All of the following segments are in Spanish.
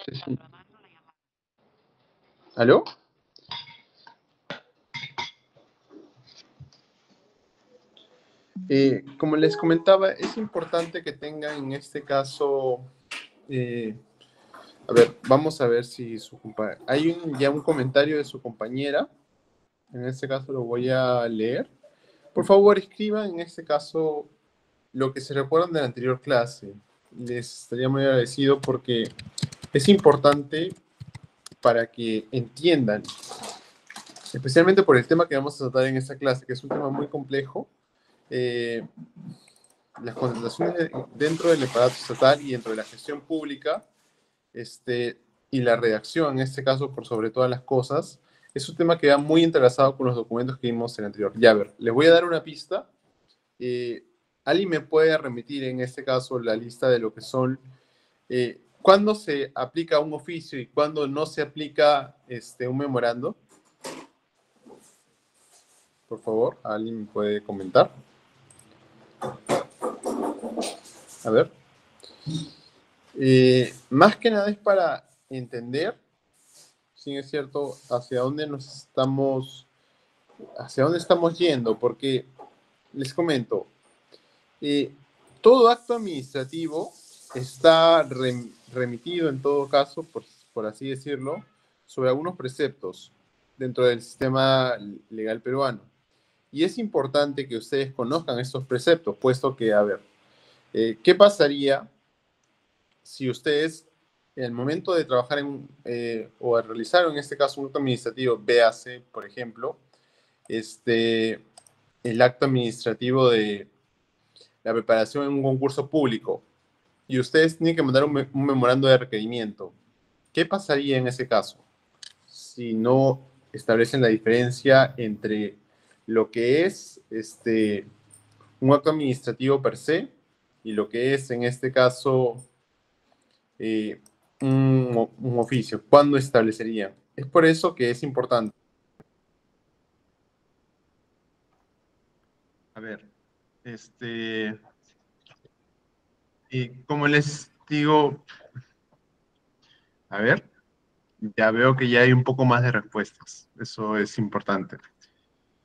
Sí. ¿Aló? Como les comentaba, es importante que tengan en este caso, eh, a ver, vamos a ver si su compañera, ya un comentario de su compañera, en este caso lo voy a leer. Por favor, escriban en este caso lo que se recuerdan de la anterior clase. Les estaría muy agradecido porque es importante para que entiendan, especialmente por el tema que vamos a tratar en esta clase, que es un tema muy complejo. Las contrataciones dentro del aparato estatal y dentro de la gestión pública, y la redacción, en este caso, por sobre todas las cosas, es un tema que va muy entrelazado con los documentos que vimos en el anterior. Ya, a ver, les voy a dar una pista. ¿Alguien me puede remitir, en este caso, la lista de lo que son, cuándo se aplica un oficio y cuándo no se aplica un memorando? Por favor, ¿alguien me puede comentar? A ver. Más que nada es para entender, sí es cierto, hacia dónde estamos yendo, porque les comento, todo acto administrativo está remitido en todo caso, por así decirlo, sobre algunos preceptos dentro del sistema legal peruano. Y es importante que ustedes conozcan estos preceptos, puesto que, a ver, ¿qué pasaría si ustedes, en el momento de trabajar o de realizar en este caso un acto administrativo, véase, por ejemplo, el acto administrativo de la preparación en un concurso público, y ustedes tienen que mandar un memorando de requerimiento? ¿Qué pasaría en ese caso si no establecen la diferencia entre lo que es un acto administrativo per se y lo que es, en este caso, eh, un oficio? ¿Cuándo establecerían? Es por eso que es importante. A ver, y como les digo, a ver, ya veo que ya hay un poco más de respuestas. Eso es importante.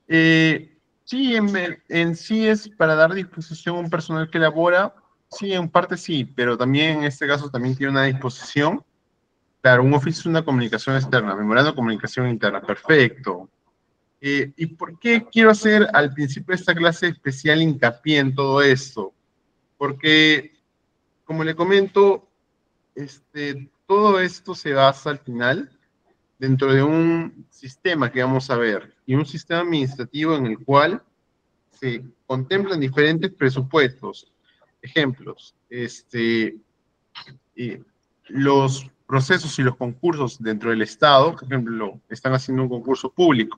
Sí, en sí es para dar disposición a un personal que elabora. Sí, en parte sí, pero también en este caso también tiene una disposición. Claro, un oficio es una comunicación externa, memorando comunicación interna. Perfecto. ¿Y por qué quiero hacer al principio de esta clase especial hincapié en todo esto? Porque, como le comento, todo esto se basa al final dentro de un sistema que vamos a ver, y un sistema administrativo en el cual se contemplan diferentes presupuestos. Ejemplos, los procesos y los concursos dentro del Estado. Por ejemplo, están haciendo un concurso público.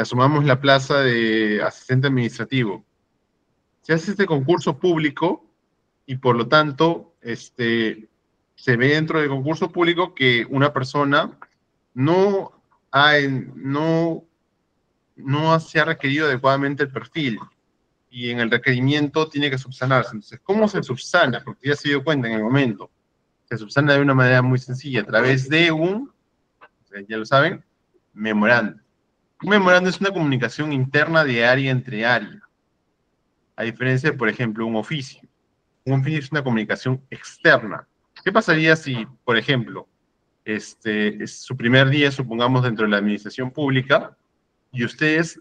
Asumamos la plaza de asistente administrativo. Se hace este concurso público y por lo tanto, se ve dentro del concurso público que una persona no no, no se ha requerido adecuadamente el perfil, y en el requerimiento tiene que subsanarse. Entonces, ¿cómo se subsana? Porque ya se dio cuenta en el momento. Se subsana de una manera muy sencilla, a través de ya lo saben, memorando. Un memorando es una comunicación interna de área entre área, a diferencia de, por ejemplo, un oficio. Un oficio es una comunicación externa. ¿Qué pasaría si, por ejemplo, es su primer día, supongamos, dentro de la administración pública, y ustedes,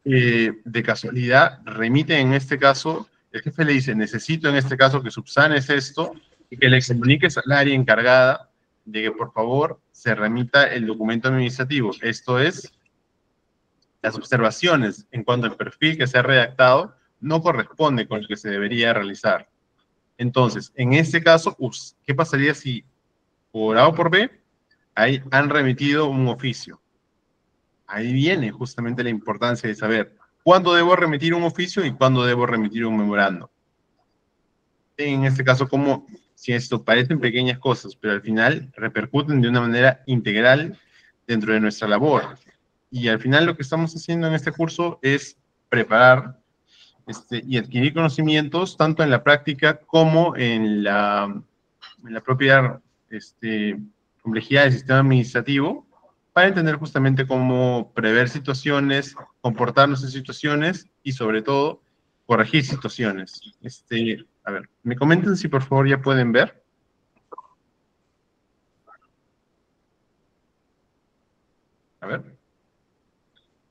de casualidad, remiten en este caso, el jefe le dice: necesito en este caso que subsanes esto y que le comuniques al área encargada de que por favor se remita el documento administrativo? Esto es, las observaciones en cuanto al perfil que se ha redactado no corresponde con lo que se debería realizar. Entonces, en este caso, ¿qué pasaría si por A o por B ahí han remitido un oficio? Ahí viene justamente la importancia de saber cuándo debo remitir un oficio y cuándo debo remitir un memorando. En este caso, como si esto parecen pequeñas cosas, pero al final repercuten de una manera integral dentro de nuestra labor. Y al final lo que estamos haciendo en este curso es preparar y adquirir conocimientos tanto en la práctica como en la propia complejidad del sistema administrativo para entender justamente cómo prever situaciones, comportarnos en situaciones y sobre todo corregir situaciones. A ver, me comentan si por favor ya pueden ver. A ver,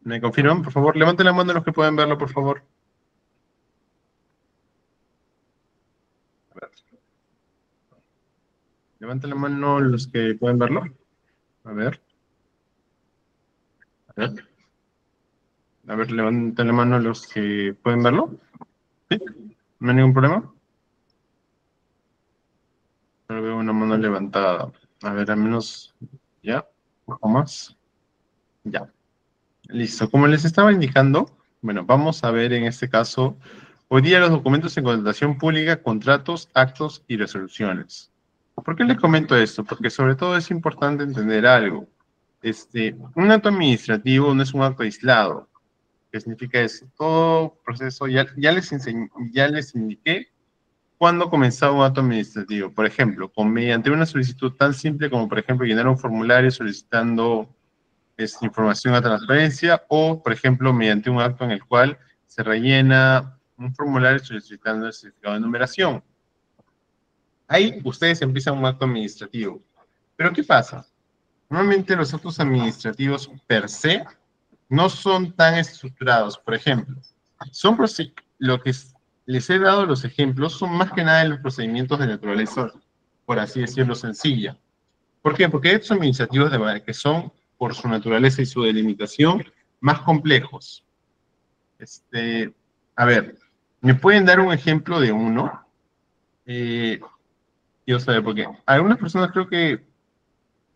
¿me confirman? Por favor, levanten la mano los que pueden verlo, por favor. A ver. Levanten la mano los que pueden verlo. A ver. A ver. A ver, levanten la mano los que pueden verlo. ¿Sí? ¿No hay ningún problema? Solo veo una mano levantada. A ver, al menos. ¿Ya? ¿Un poco más? Ya. Listo. Como les estaba indicando, bueno, vamos a ver en este caso, hoy día los documentos en contratación pública, contratos, actos y resoluciones. ¿Por qué les comento esto? Porque sobre todo es importante entender algo. Un acto administrativo no es un acto aislado. ¿Qué significa eso? Todo proceso, ya les indiqué cuándo comenzaba un acto administrativo. Por ejemplo, mediante una solicitud tan simple como, por ejemplo, llenar un formulario solicitando información a transparencia o, por ejemplo, mediante un acto en el cual se rellena un formulario solicitando el certificado de numeración. Ahí ustedes empiezan un acto administrativo. Pero ¿qué pasa? Normalmente los actos administrativos per se no son tan estructurados. Por ejemplo, lo que les he dado los ejemplos son más que nada de los procedimientos de naturaleza, por así decirlo, sencilla. ¿Por qué? Porque hay actos administrativos que son, por su naturaleza y su delimitación, más complejos. A ver, ¿me pueden dar un ejemplo de uno? Yo sé, porque algunas personas creo que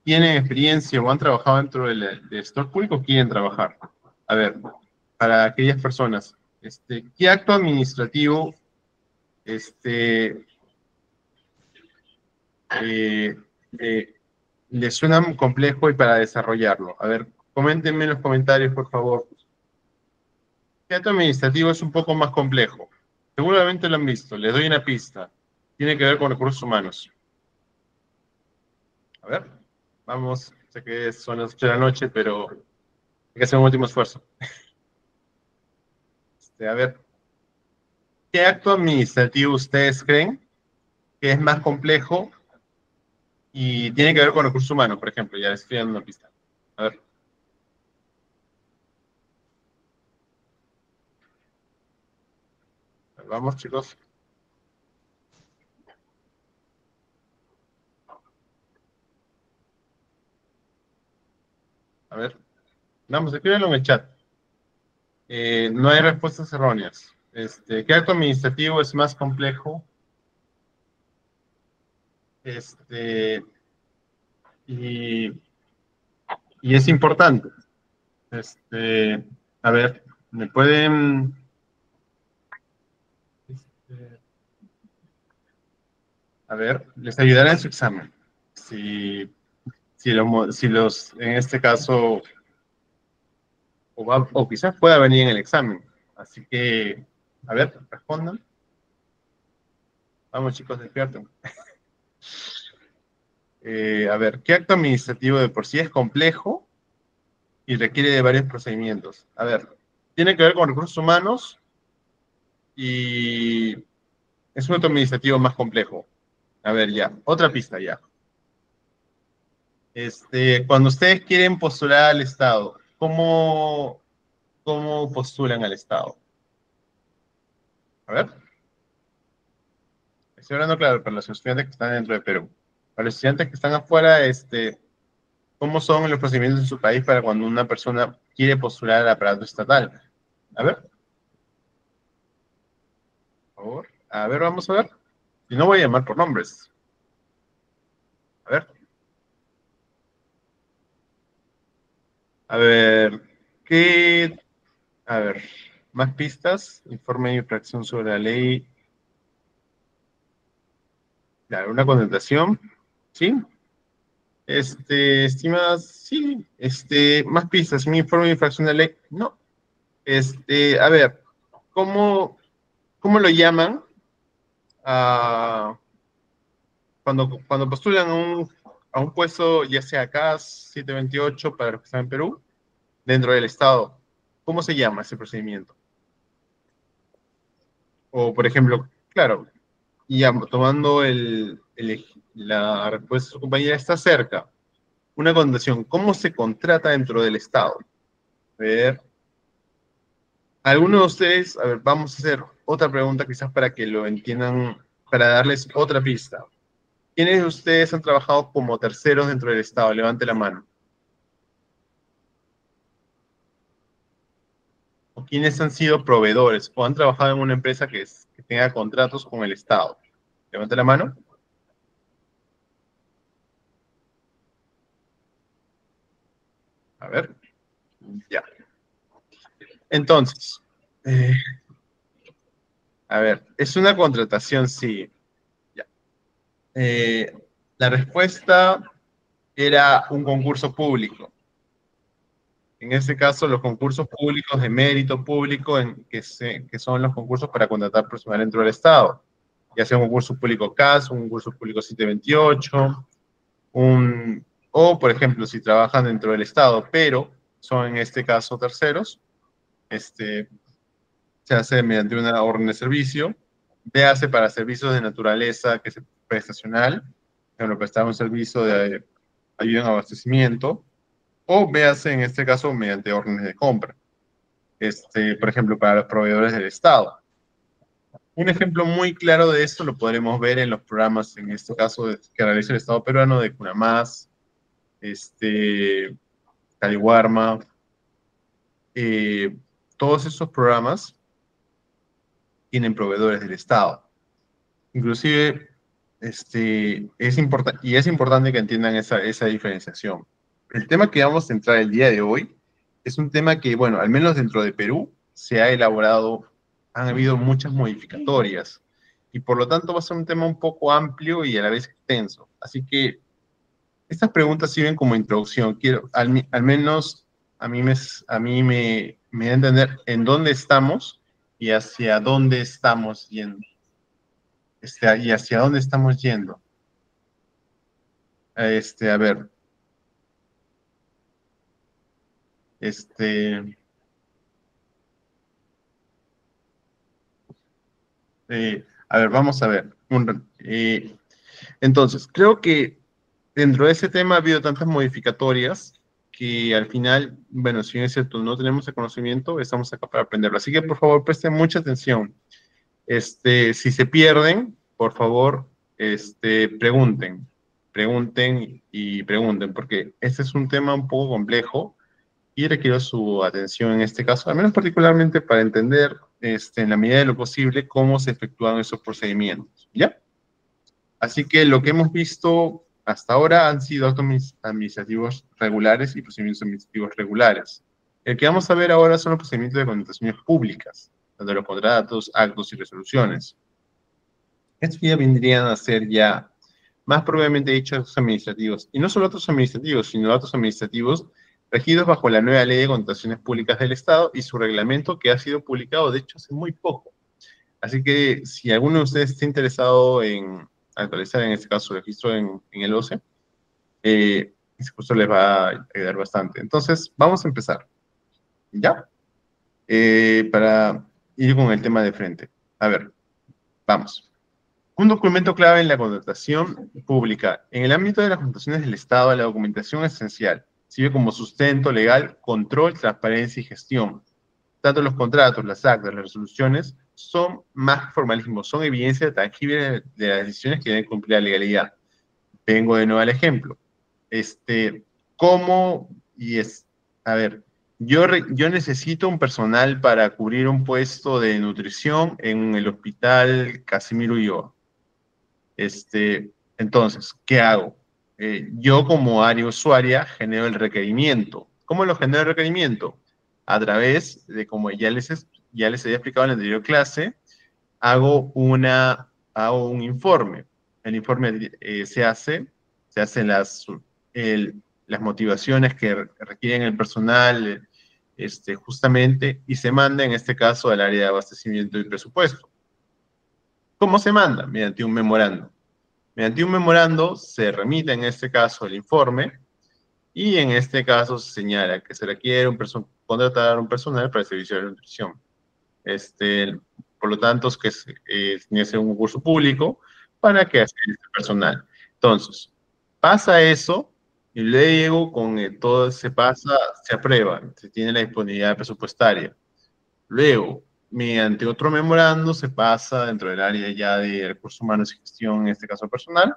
tienen experiencia o han trabajado dentro del sector público, quieren trabajar. A ver, para aquellas personas, ¿qué acto administrativo eh, eh, les suena complejo y para desarrollarlo? A ver, coméntenme en los comentarios, por favor. ¿Qué acto administrativo es un poco más complejo? Seguramente lo han visto, les doy una pista. Tiene que ver con recursos humanos. A ver, vamos, sé que son las 8 de la noche, pero hay que hacer un último esfuerzo. A ver, ¿qué acto administrativo ustedes creen que es más complejo y tiene que ver con recursos humanos, por ejemplo? Ya les estoy dando una pista. A ver. Vamos, chicos. A ver. Vamos, escríbanlo en el chat. No hay respuestas erróneas. ¿Qué acto administrativo es más complejo? Este, y, y es importante. A ver, ¿me pueden? este, a ver, les ayudará en su examen. Si los, en este caso, o quizás pueda venir en el examen. Así que, a ver, respondan. Vamos, chicos, despierten. A ver, ¿qué acto administrativo de por sí es complejo y requiere de varios procedimientos? A ver, tiene que ver con recursos humanos y es un acto administrativo más complejo. A ver, ya, otra pista ya. Cuando ustedes quieren postular al Estado, ¿cómo postulan al Estado? A ver, estoy hablando claro para los estudiantes que están dentro de Perú. Para los estudiantes que están afuera, ¿cómo son los procedimientos en su país para cuando una persona quiere postular al aparato estatal? A ver, por favor. A ver, vamos a ver. Y no voy a llamar por nombres. A ver. A ver, ¿qué? A ver, más pistas. Informe de infracción sobre la ley. Claro, una contestación. ¿Sí? Estimadas, sí. Más pistas. ¿Un informe de infracción de la ley? No. A ver, ¿cómo lo llaman? cuando postulan a un puesto, ya sea CAS 728 para los que están en Perú, dentro del Estado, ¿cómo se llama ese procedimiento? O, por ejemplo, claro, ya tomando la respuesta de su compañera, está cerca. Una contratación, ¿cómo se contrata dentro del Estado? A ver, algunos de ustedes, a ver, vamos a hacer otra pregunta quizás para que lo entiendan, para darles otra pista. ¿Quiénes de ustedes han trabajado como terceros dentro del Estado? Levante la mano. ¿O quiénes han sido proveedores o han trabajado en una empresa que tenga contratos con el Estado? Levante la mano. A ver, ya. Entonces, eh, a ver, es una contratación, sí. Ya. Eh, la respuesta era un concurso público. En este caso, los concursos públicos de mérito público, que son los concursos para contratar personal dentro del Estado, ya sea un concurso público CAS, un concurso público 728, o, por ejemplo, si trabajan dentro del Estado, pero son en este caso terceros, se hace mediante una orden de servicio, véase para servicios de naturaleza que es prestacional, por ejemplo, prestar un servicio de ayuda en abastecimiento, o véase en este caso mediante órdenes de compra, por ejemplo, para los proveedores del Estado. Un ejemplo muy claro de esto lo podremos ver en los programas, en este caso, que realiza el Estado peruano de CUNAMAS, Caliwarma, eh, todos esos programas tienen proveedores del Estado. Inclusive, y es importante que entiendan esa diferenciación. El tema que vamos a entrar el día de hoy es un tema que, bueno, al menos dentro de Perú, se ha elaborado, han habido muchas modificatorias, y por lo tanto va a ser un tema un poco amplio y a la vez extenso. Así que estas preguntas sirven como introducción. Quiero, al menos me da a entender en dónde estamos y hacia dónde estamos yendo. Y hacia dónde estamos yendo. A ver, este, a ver, vamos a ver. Entonces, creo que dentro de ese tema ha habido tantas modificatorias que al final, bueno, si bien es cierto, no tenemos el conocimiento, estamos acá para aprenderlo. Así que, por favor, presten mucha atención. Si se pierden, por favor, pregunten y pregunten, porque este es un tema un poco complejo y requiero su atención en este caso, al menos particularmente para entender, en la medida de lo posible, cómo se efectúan esos procedimientos, ¿ya? Así que lo que hemos visto hasta ahora han sido actos administrativos regulares y procedimientos administrativos regulares. El que vamos a ver ahora son los procedimientos de contrataciones públicas, donde los contratos, actos y resoluciones. Estos ya vendrían a ser ya, más probablemente dicho, actos administrativos. Y no solo actos administrativos, sino actos administrativos regidos bajo la nueva Ley de Contrataciones Públicas del Estado y su reglamento que ha sido publicado, de hecho, hace muy poco. Así que si alguno de ustedes está interesado en actualizar, en este caso, el registro en el OCE, ese curso les va a ayudar bastante. Entonces, vamos a empezar. ¿Ya? Para ir con el tema de frente. A ver, vamos. Un documento clave en la contratación pública. En el ámbito de las contrataciones del Estado, la documentación es esencial. Sirve como sustento legal, control, transparencia y gestión. Tanto los contratos, las actas, las resoluciones son más que formalismos, son evidencia tangible de las decisiones que deben cumplir la legalidad. Vengo de nuevo al ejemplo. ¿Cómo? A ver, yo necesito un personal para cubrir un puesto de nutrición en el hospital Casimiro Ulloa. Entonces, ¿qué hago? Yo como área usuaria genero el requerimiento. ¿Cómo lo genero el requerimiento? A través de, como ya les había explicado en la anterior clase, hago un informe. El informe se hacen las motivaciones que requieren el personal, justamente, y se manda, en este caso, al área de abastecimiento y presupuesto. ¿Cómo se manda? Mediante un memorando. Mediante un memorando se remite en este caso el informe y en este caso se señala que se requiere contratar a un personal para el servicio de nutrición. Por lo tanto, es que tiene que ser un concurso público para que haga este personal. Entonces, pasa eso y luego con todo se pasa, se aprueba, se tiene la disponibilidad presupuestaria. Luego, mediante otro memorando, se pasa dentro del área ya de recursos humanos y gestión, en este caso personal,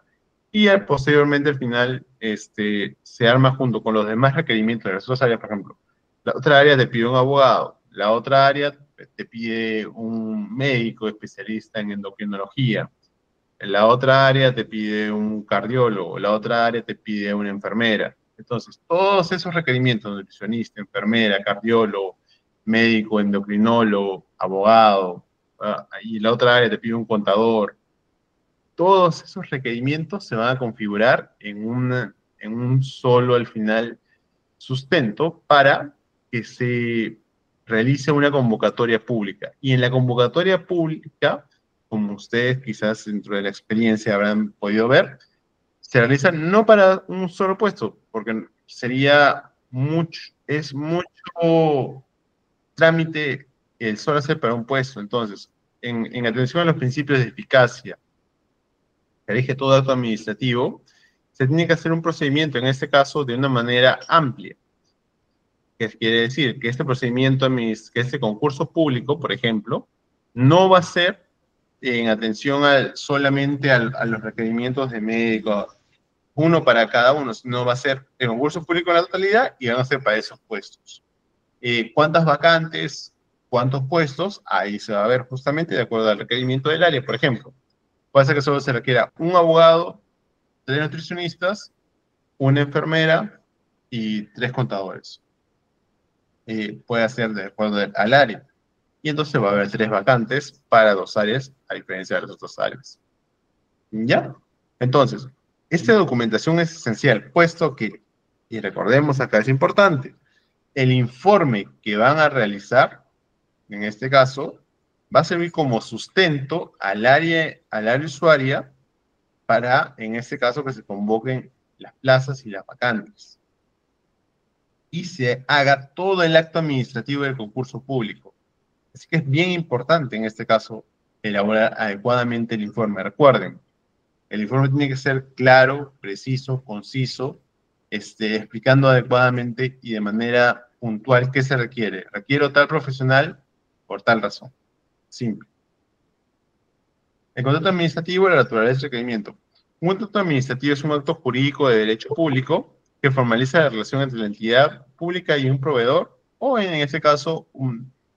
y ya posteriormente al final se arma junto con los demás requerimientos de las otras áreas, por ejemplo. La otra área te pide un abogado, la otra área te pide un médico especialista en endocrinología, la otra área te pide un cardiólogo, la otra área te pide una enfermera. Entonces, todos esos requerimientos, nutricionista, enfermera, cardiólogo, médico, endocrinólogo, abogado, y la otra área te pide un contador, todos esos requerimientos se van a configurar en un solo, al final, sustento para que se realice una convocatoria pública. Y en la convocatoria pública, como ustedes quizás dentro de la experiencia habrán podido ver, se realiza no para un solo puesto, porque es mucho trámite el solo hacer para un puesto. Entonces, en atención a los principios de eficacia, que rige todo acto administrativo, se tiene que hacer un procedimiento, en este caso, de una manera amplia. Que quiere decir que este procedimiento, que este concurso público, por ejemplo, no va a ser en atención solamente a los requerimientos de médico, uno para cada uno, sino va a ser el concurso público en la totalidad y van a ser para esos puestos. ¿Cuántas vacantes? ¿Cuántos puestos? Ahí se va a ver justamente de acuerdo al requerimiento del área, por ejemplo. Puede ser que solo se requiera un abogado, 3 nutricionistas, una enfermera y 3 contadores. Puede ser de acuerdo al área. Y entonces va a haber 3 vacantes para 2 áreas, a diferencia de las otras áreas. ¿Ya? Entonces, esta documentación es esencial, puesto que, y recordemos acá es importante, el informe que van a realizar, en este caso, va a servir como sustento al área usuaria para, en este caso, que se convoquen las plazas y las vacantes. Y se haga todo el acto administrativo del concurso público. Así que es bien importante en este caso elaborar adecuadamente el informe. Recuerden, el informe tiene que ser claro, preciso, conciso, explicando adecuadamente y de manera puntual qué se requiere. Requiero tal profesional por tal razón. Simple. El contrato administrativo y la naturaleza del requerimiento. Un contrato administrativo es un acto jurídico de derecho público que formaliza la relación entre la entidad pública y un proveedor, o en este caso,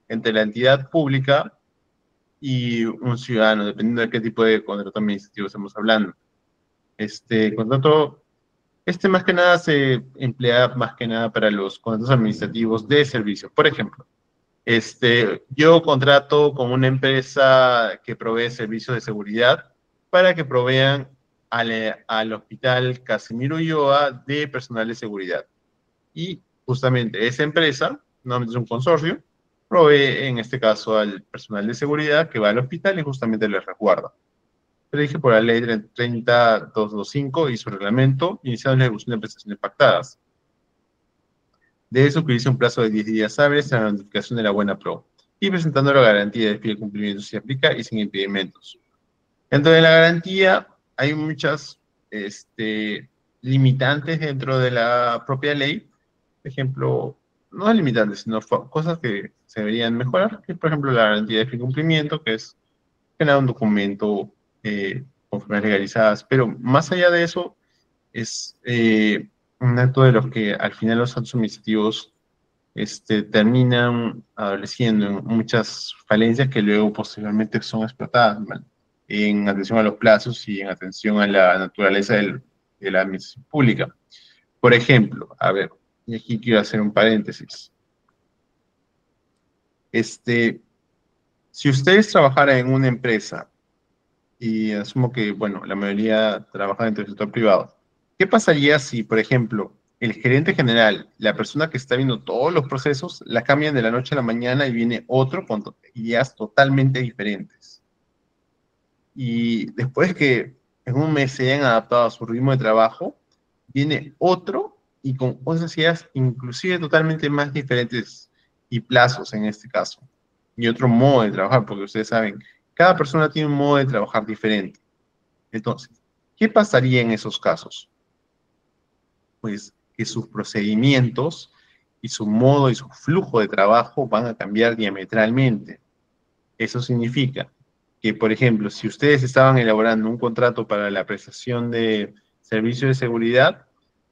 entre la entidad pública y un ciudadano, dependiendo de qué tipo de contrato administrativo estamos hablando. Contrato, más que nada se emplea más que nada para los contratos administrativos de servicios. Por ejemplo, yo contrato con una empresa que provee servicios de seguridad para que provean al Hospital Casimiro Ulloa de personal de seguridad. Y justamente esa empresa, normalmente es un consorcio, provee en este caso al personal de seguridad que va al hospital y justamente les resguarda. Se rige por la ley 30225 y su reglamento, iniciando la ejecución de prestaciones pactadas. Debe suscribirse un plazo de 10 días hábiles a la notificación de la buena pro y presentando la garantía de fiel cumplimiento si aplica y sin impedimentos. Dentro de la garantía hay muchas limitantes dentro de la propia ley. Por ejemplo, no limitantes, sino cosas que se deberían mejorar, que por ejemplo la garantía de fiel cumplimiento, que es generar un documento con formas legalizadas, pero más allá de eso, es un acto de los que al final los actos administrativos terminan adoleciendo en muchas falencias que luego posteriormente son explotadas, ¿vale? En atención a los plazos y en atención a la naturaleza de la administración pública. Por ejemplo, a ver, y aquí quiero hacer un paréntesis. Si ustedes trabajaran en una empresa, y asumo que, bueno, la mayoría trabaja dentro del sector privado, ¿qué pasaría si, por ejemplo, el gerente general, la persona que está viendo todos los procesos, la cambian de la noche a la mañana y viene otro con ideas totalmente diferentes? Y después que en un mes se hayan adaptado a su ritmo de trabajo, viene otro y con otras ideas inclusive totalmente más diferentes y plazos en este caso, y otro modo de trabajar, porque ustedes saben, cada persona tiene un modo de trabajar diferente. Entonces, ¿qué pasaría en esos casos? Pues que sus procedimientos y su modo y su flujo de trabajo van a cambiar diametralmente. Eso significa que, por ejemplo, si ustedes estaban elaborando un contrato para la prestación de servicio de seguridad,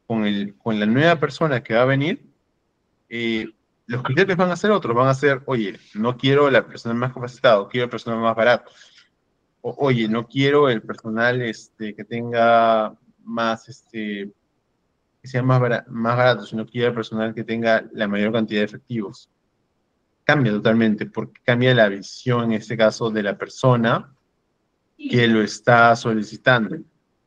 con la nueva persona que va a venir, eh, los criterios van a ser otros, van a ser, oye, no quiero la persona más capacitada, quiero el personal más barato. Oye, no quiero el personal que tenga más, que sea más barato, sino quiero el personal que tenga la mayor cantidad de efectivos. Cambia totalmente, porque cambia la visión, en este caso, de la persona que lo está solicitando.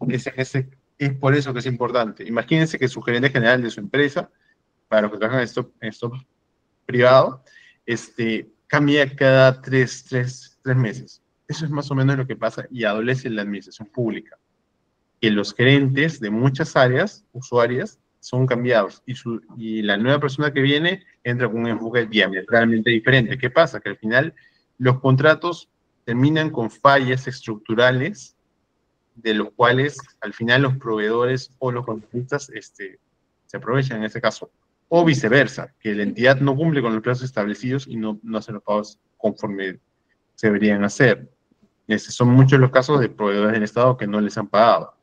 Es por eso que es importante. Imagínense que su gerente general de su empresa, para los que trabajan en esto privado, cambia cada tres meses. Eso es más o menos lo que pasa y adolece en la administración pública, que los gerentes de muchas áreas, usuarias, son cambiados y la nueva persona que viene entra con un enfoque diametralmente diferente. ¿Qué pasa? Que al final los contratos terminan con fallas estructurales de los cuales al final los proveedores o los contratistas se aprovechan en ese caso. O viceversa, que la entidad no cumple con los plazos establecidos y no hace los pagos conforme se deberían hacer. Son muchos los casos de proveedores del Estado que no les han pagado.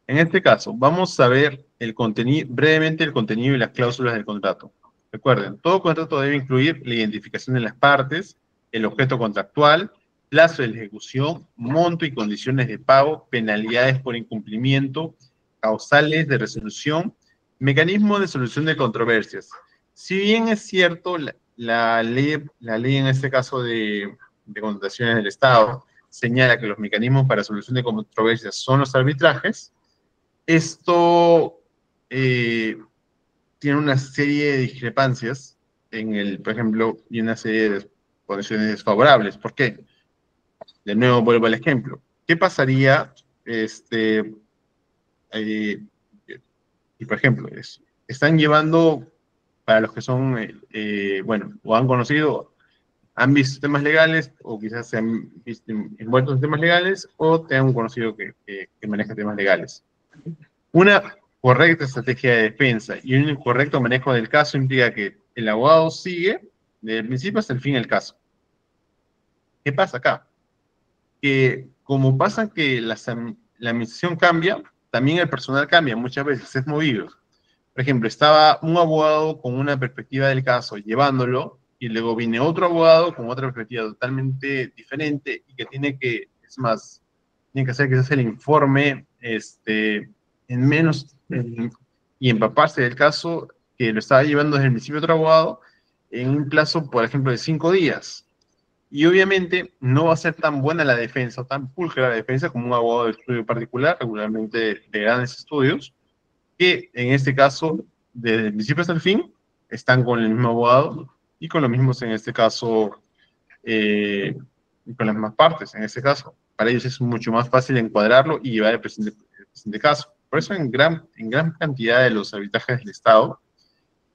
En este caso, vamos a ver brevemente el contenido y las cláusulas del contrato. Recuerden, todo contrato debe incluir la identificación de las partes, el objeto contractual, plazo de ejecución, monto y condiciones de pago, penalidades por incumplimiento, causales de resolución, mecanismo de solución de controversias. Si bien es cierto, la ley en este caso de contrataciones del Estado señala que los mecanismos para solución de controversias son los arbitrajes, esto tiene una serie de discrepancias por ejemplo, y una serie de posiciones desfavorables. ¿Por qué? De nuevo vuelvo al ejemplo. ¿Qué pasaría, eh, y por ejemplo, están llevando, para los que son, bueno, o han conocido, han visto temas legales, o quizás se han visto envueltos en temas legales, o te han conocido que maneja temas legales. Una correcta estrategia de defensa y un correcto manejo del caso implica que el abogado sigue desde el principio hasta el fin del caso. ¿Qué pasa acá? Que como pasa que la administración cambia, también el personal cambia, muchas veces es movido. Por ejemplo, estaba un abogado con una perspectiva del caso llevándolo y luego viene otro abogado con otra perspectiva totalmente diferente y que es más, tiene que hacer que se hace el informe en menos y empaparse del caso que lo estaba llevando desde el principio otro abogado en un plazo, por ejemplo, de 5 días. Y obviamente no va a ser tan buena la defensa o tan pulcra la defensa como un abogado de estudio particular, regularmente de grandes estudios, que en este caso, desde el principio hasta el fin, están con el mismo abogado y con los mismos, en este caso, con las mismas partes, en este caso. Para ellos es mucho más fácil encuadrarlo y llevar el presente caso. Por eso en gran cantidad de los arbitrajes del Estado,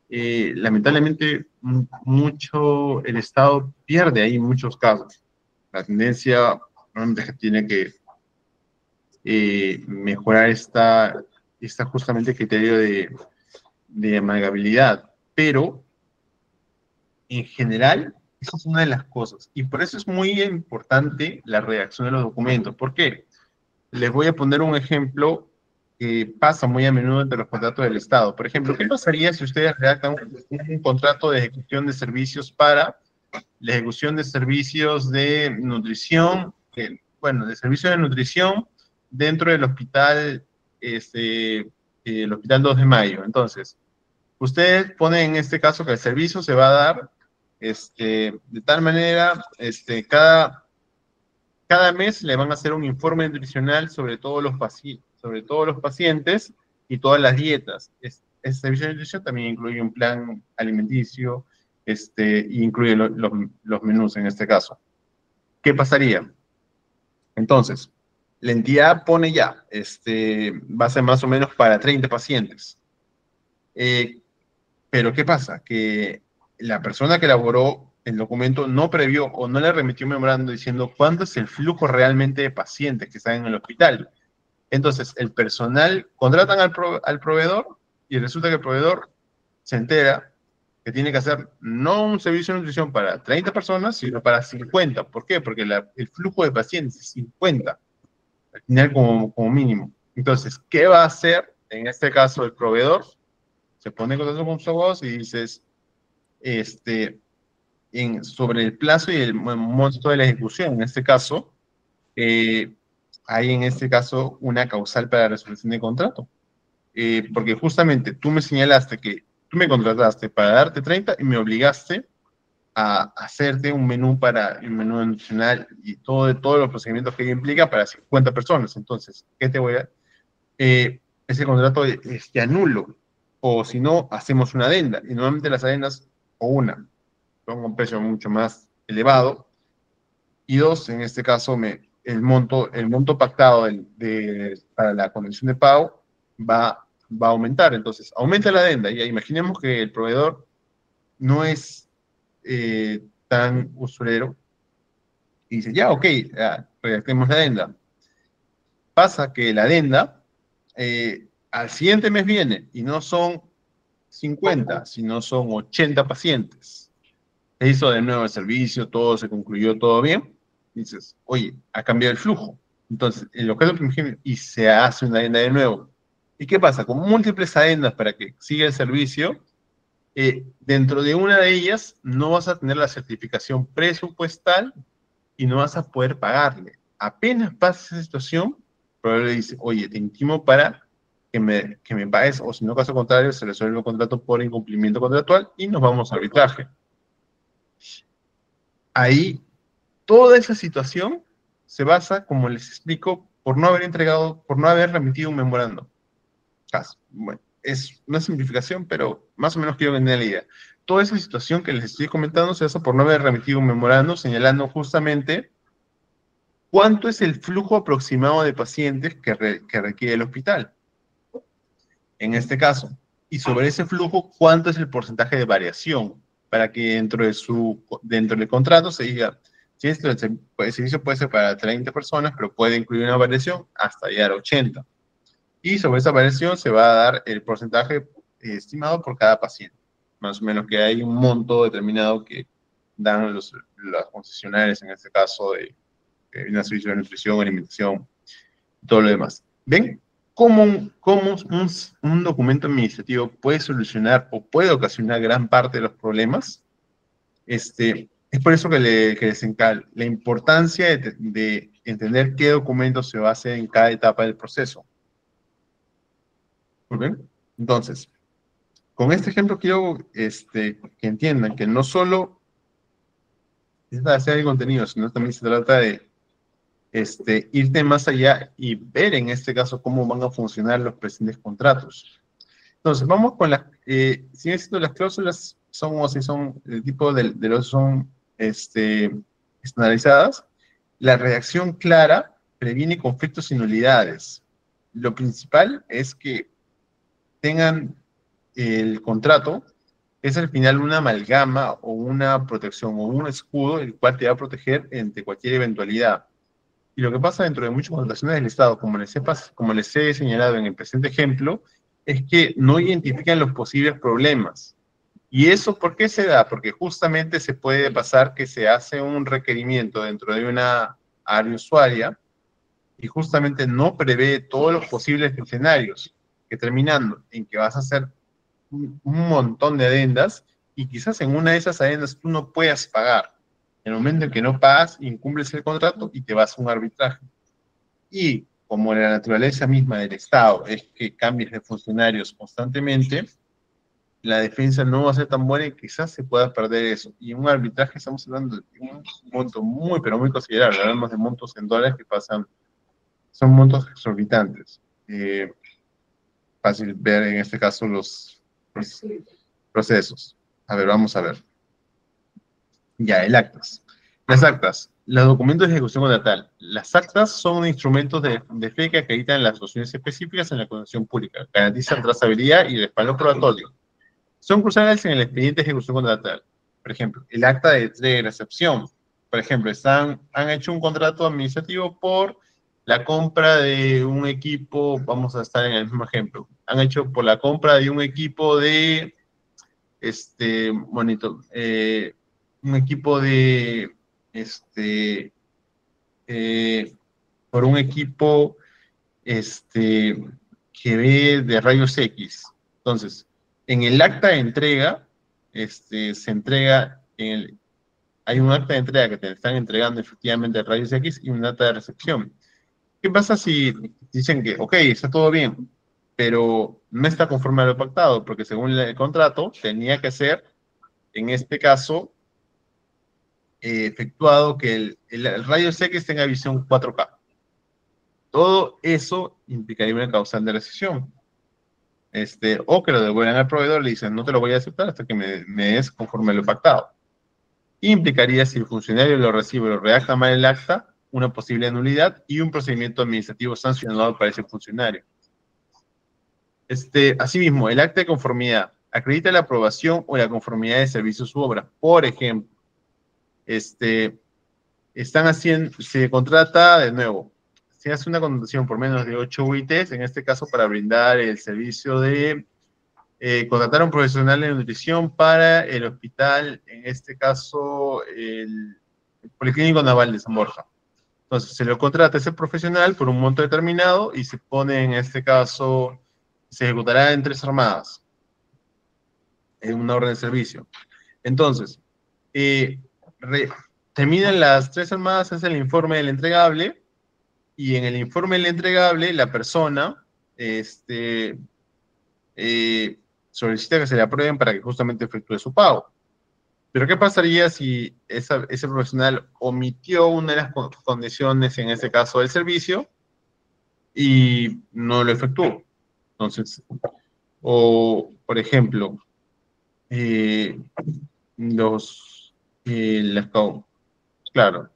lamentablemente mucho el Estado pierde ahí muchos casos. La tendencia obviamente, es que tiene que mejorar justamente criterio de amalgabilidad, pero en general esa es una de las cosas y por eso es muy importante la redacción de los documentos. ¿Por qué? Les voy a poner un ejemplo que pasa muy a menudo entre los contratos del Estado. Por ejemplo, ¿qué pasaría si ustedes redactan un contrato de ejecución de servicios para la ejecución de servicios de nutrición, bueno, de servicios de nutrición dentro del hospital, el hospital 2 de Mayo? Entonces, ustedes ponen en este caso que el servicio se va a dar de tal manera, cada mes le van a hacer un informe nutricional sobre todos los pacientes y todas las dietas. Este servicio de nutrición también incluye un plan alimenticio, y incluye los menús en este caso. ¿Qué pasaría? Entonces, la entidad pone ya, va a ser más o menos para 30 pacientes. Pero ¿qué pasa? Que la persona que elaboró el documento no previó o no le remitió un memorando diciendo cuánto es el flujo realmente de pacientes que están en el hospital. Entonces, el personal contratan al proveedor y resulta que el proveedor se entera que tiene que hacer no un servicio de nutrición para 30 personas, sino para 50. ¿Por qué? Porque el flujo de pacientes es 50, al final como mínimo. Entonces, ¿qué va a hacer en este caso el proveedor? Se pone en contacto con sus abogados y dices, sobre el plazo y el monto de la ejecución, en este caso, eh, hay en este caso una causal para la resolución de contrato. Porque justamente tú me señalaste que tú me contrataste para darte 30 y me obligaste a hacerte un menú un menú nutricional y todos los procedimientos que ello implica para 50 personas. Entonces, ¿qué te voy a...? Ese contrato anulo, o si no, hacemos una adenda. Y normalmente las adendas, o una, son un precio mucho más elevado, y dos, en este caso, el monto pactado para la condición de pago va a aumentar. Entonces, aumenta la adenda. Ya imaginemos que el proveedor no es tan usurero y dice, ya, ok, ya, redactemos la adenda. Pasa que la adenda al siguiente mes viene y no son 50, sino son 80 pacientes. Se hizo de nuevo el servicio, todo se concluyó, todo bien. Dices, oye, ha cambiado el flujo. Entonces, el local primigenio y se hace una adenda de nuevo. ¿Y qué pasa? Con múltiples adendas para que siga el servicio, dentro de una de ellas no vas a tener la certificación presupuestal y no vas a poder pagarle. Apenas pasa esa situación, probablemente le dice, oye, te intimo para que me pagues, o si no, caso contrario, se resuelve el contrato por incumplimiento contractual y nos vamos a arbitraje. Ahí, toda esa situación se basa, como les explico, por no haber remitido un memorando. Bueno, es una simplificación, pero más o menos quiero vender la idea. Toda esa situación que les estoy comentando se basa por no haber remitido un memorando, señalando justamente cuánto es el flujo aproximado de pacientes que requiere el hospital, en este caso. Y sobre ese flujo, cuánto es el porcentaje de variación, para que dentro del contrato se diga, si el servicio puede ser para 30 personas, pero puede incluir una variación hasta llegar a 80. Y sobre esa variación se va a dar el porcentaje estimado por cada paciente. Más o menos que hay un monto determinado que dan las concesionarias, en este caso, de una servicio de nutrición, alimentación, todo lo demás. ¿Ven cómo un documento administrativo puede solucionar o puede ocasionar gran parte de los problemas? Es por eso que les encanta la importancia de entender qué documentos se va a hacer en cada etapa del proceso. ¿Muy bien? Entonces, con este ejemplo quiero que entiendan que no solo es hacer el contenido, sino también se trata de irte más allá y ver en este caso cómo van a funcionar los presentes contratos. Entonces, vamos con siguen siendo las cláusulas, son o si son el tipo de los son estandarizadas. La redacción clara previene conflictos y nulidades. Lo principal es que tengan el contrato, es al final una amalgama o una protección o un escudo el cual te va a proteger ante cualquier eventualidad. Y lo que pasa dentro de muchas contrataciones del Estado, como les he señalado en el presente ejemplo, es que no identifican los posibles problemas. ¿Y eso por qué se da? Porque justamente se puede pasar que se hace un requerimiento dentro de una área usuaria y justamente no prevé todos los posibles escenarios, que terminando en que vas a hacer un montón de adendas y quizás en una de esas adendas tú no puedas pagar. En el momento en que no pagas, incumples el contrato y te vas a un arbitraje. Y como la naturaleza misma del Estado es que cambies de funcionarios constantemente, la defensa no va a ser tan buena y quizás se pueda perder eso. Y en un arbitraje estamos hablando de un monto muy, pero muy considerable. Hablamos de montos en dólares que pasan, son montos exorbitantes. Fácil ver en este caso los procesos. A ver, vamos a ver. Ya, el actas. Las actas. Los documentos de ejecución contratal. Las actas son instrumentos de fe que acreditan las situaciones específicas en la contratación pública, garantizan trazabilidad y respaldo probatorio. Son cruciales en el expediente de ejecución contratal. Por ejemplo, el acta de entrega y recepción. Por ejemplo, han hecho un contrato administrativo por la compra de un equipo, vamos a estar en el mismo ejemplo, han hecho por la compra de un equipo de, monitor, un equipo de, eh, por un equipo, que ve de rayos X. Entonces, en el acta de entrega, se entrega, hay un acta de entrega que te están entregando efectivamente rayos X y un acta de recepción. ¿Qué pasa si dicen que, ok, está todo bien, pero no está conforme a lo pactado? Porque según el contrato, tenía que ser, en este caso, efectuado que el rayos X tenga visión 4K. Todo eso implicaría una causal de rescisión. O que lo devuelvan al proveedor, le dicen, no te lo voy a aceptar hasta que me des conforme a lo pactado. Implicaría, si el funcionario lo recibe o lo redacta mal el acta, una posible nulidad y un procedimiento administrativo sancionado para ese funcionario. Asimismo, el acta de conformidad acredita la aprobación o la conformidad de servicios u obras. Por ejemplo, se contrata de nuevo, se hace una contratación por menos de 8 UITs, en este caso para brindar el servicio de contratar a un profesional de nutrición para el hospital, en este caso, el Policlínico Naval de San Borja. Entonces, se lo contrata a ese profesional por un monto determinado y se pone, en este caso, se ejecutará en 3 armadas, en una orden de servicio. Entonces, eh, terminan las 3 armadas, es el informe del entregable, y en el informe del entregable, la persona, solicita que se le aprueben para que justamente efectúe su pago. Pero ¿qué pasaría si ese profesional omitió una de las condiciones, en ese caso del servicio, y no lo efectuó? Entonces, o por ejemplo, eh, claro,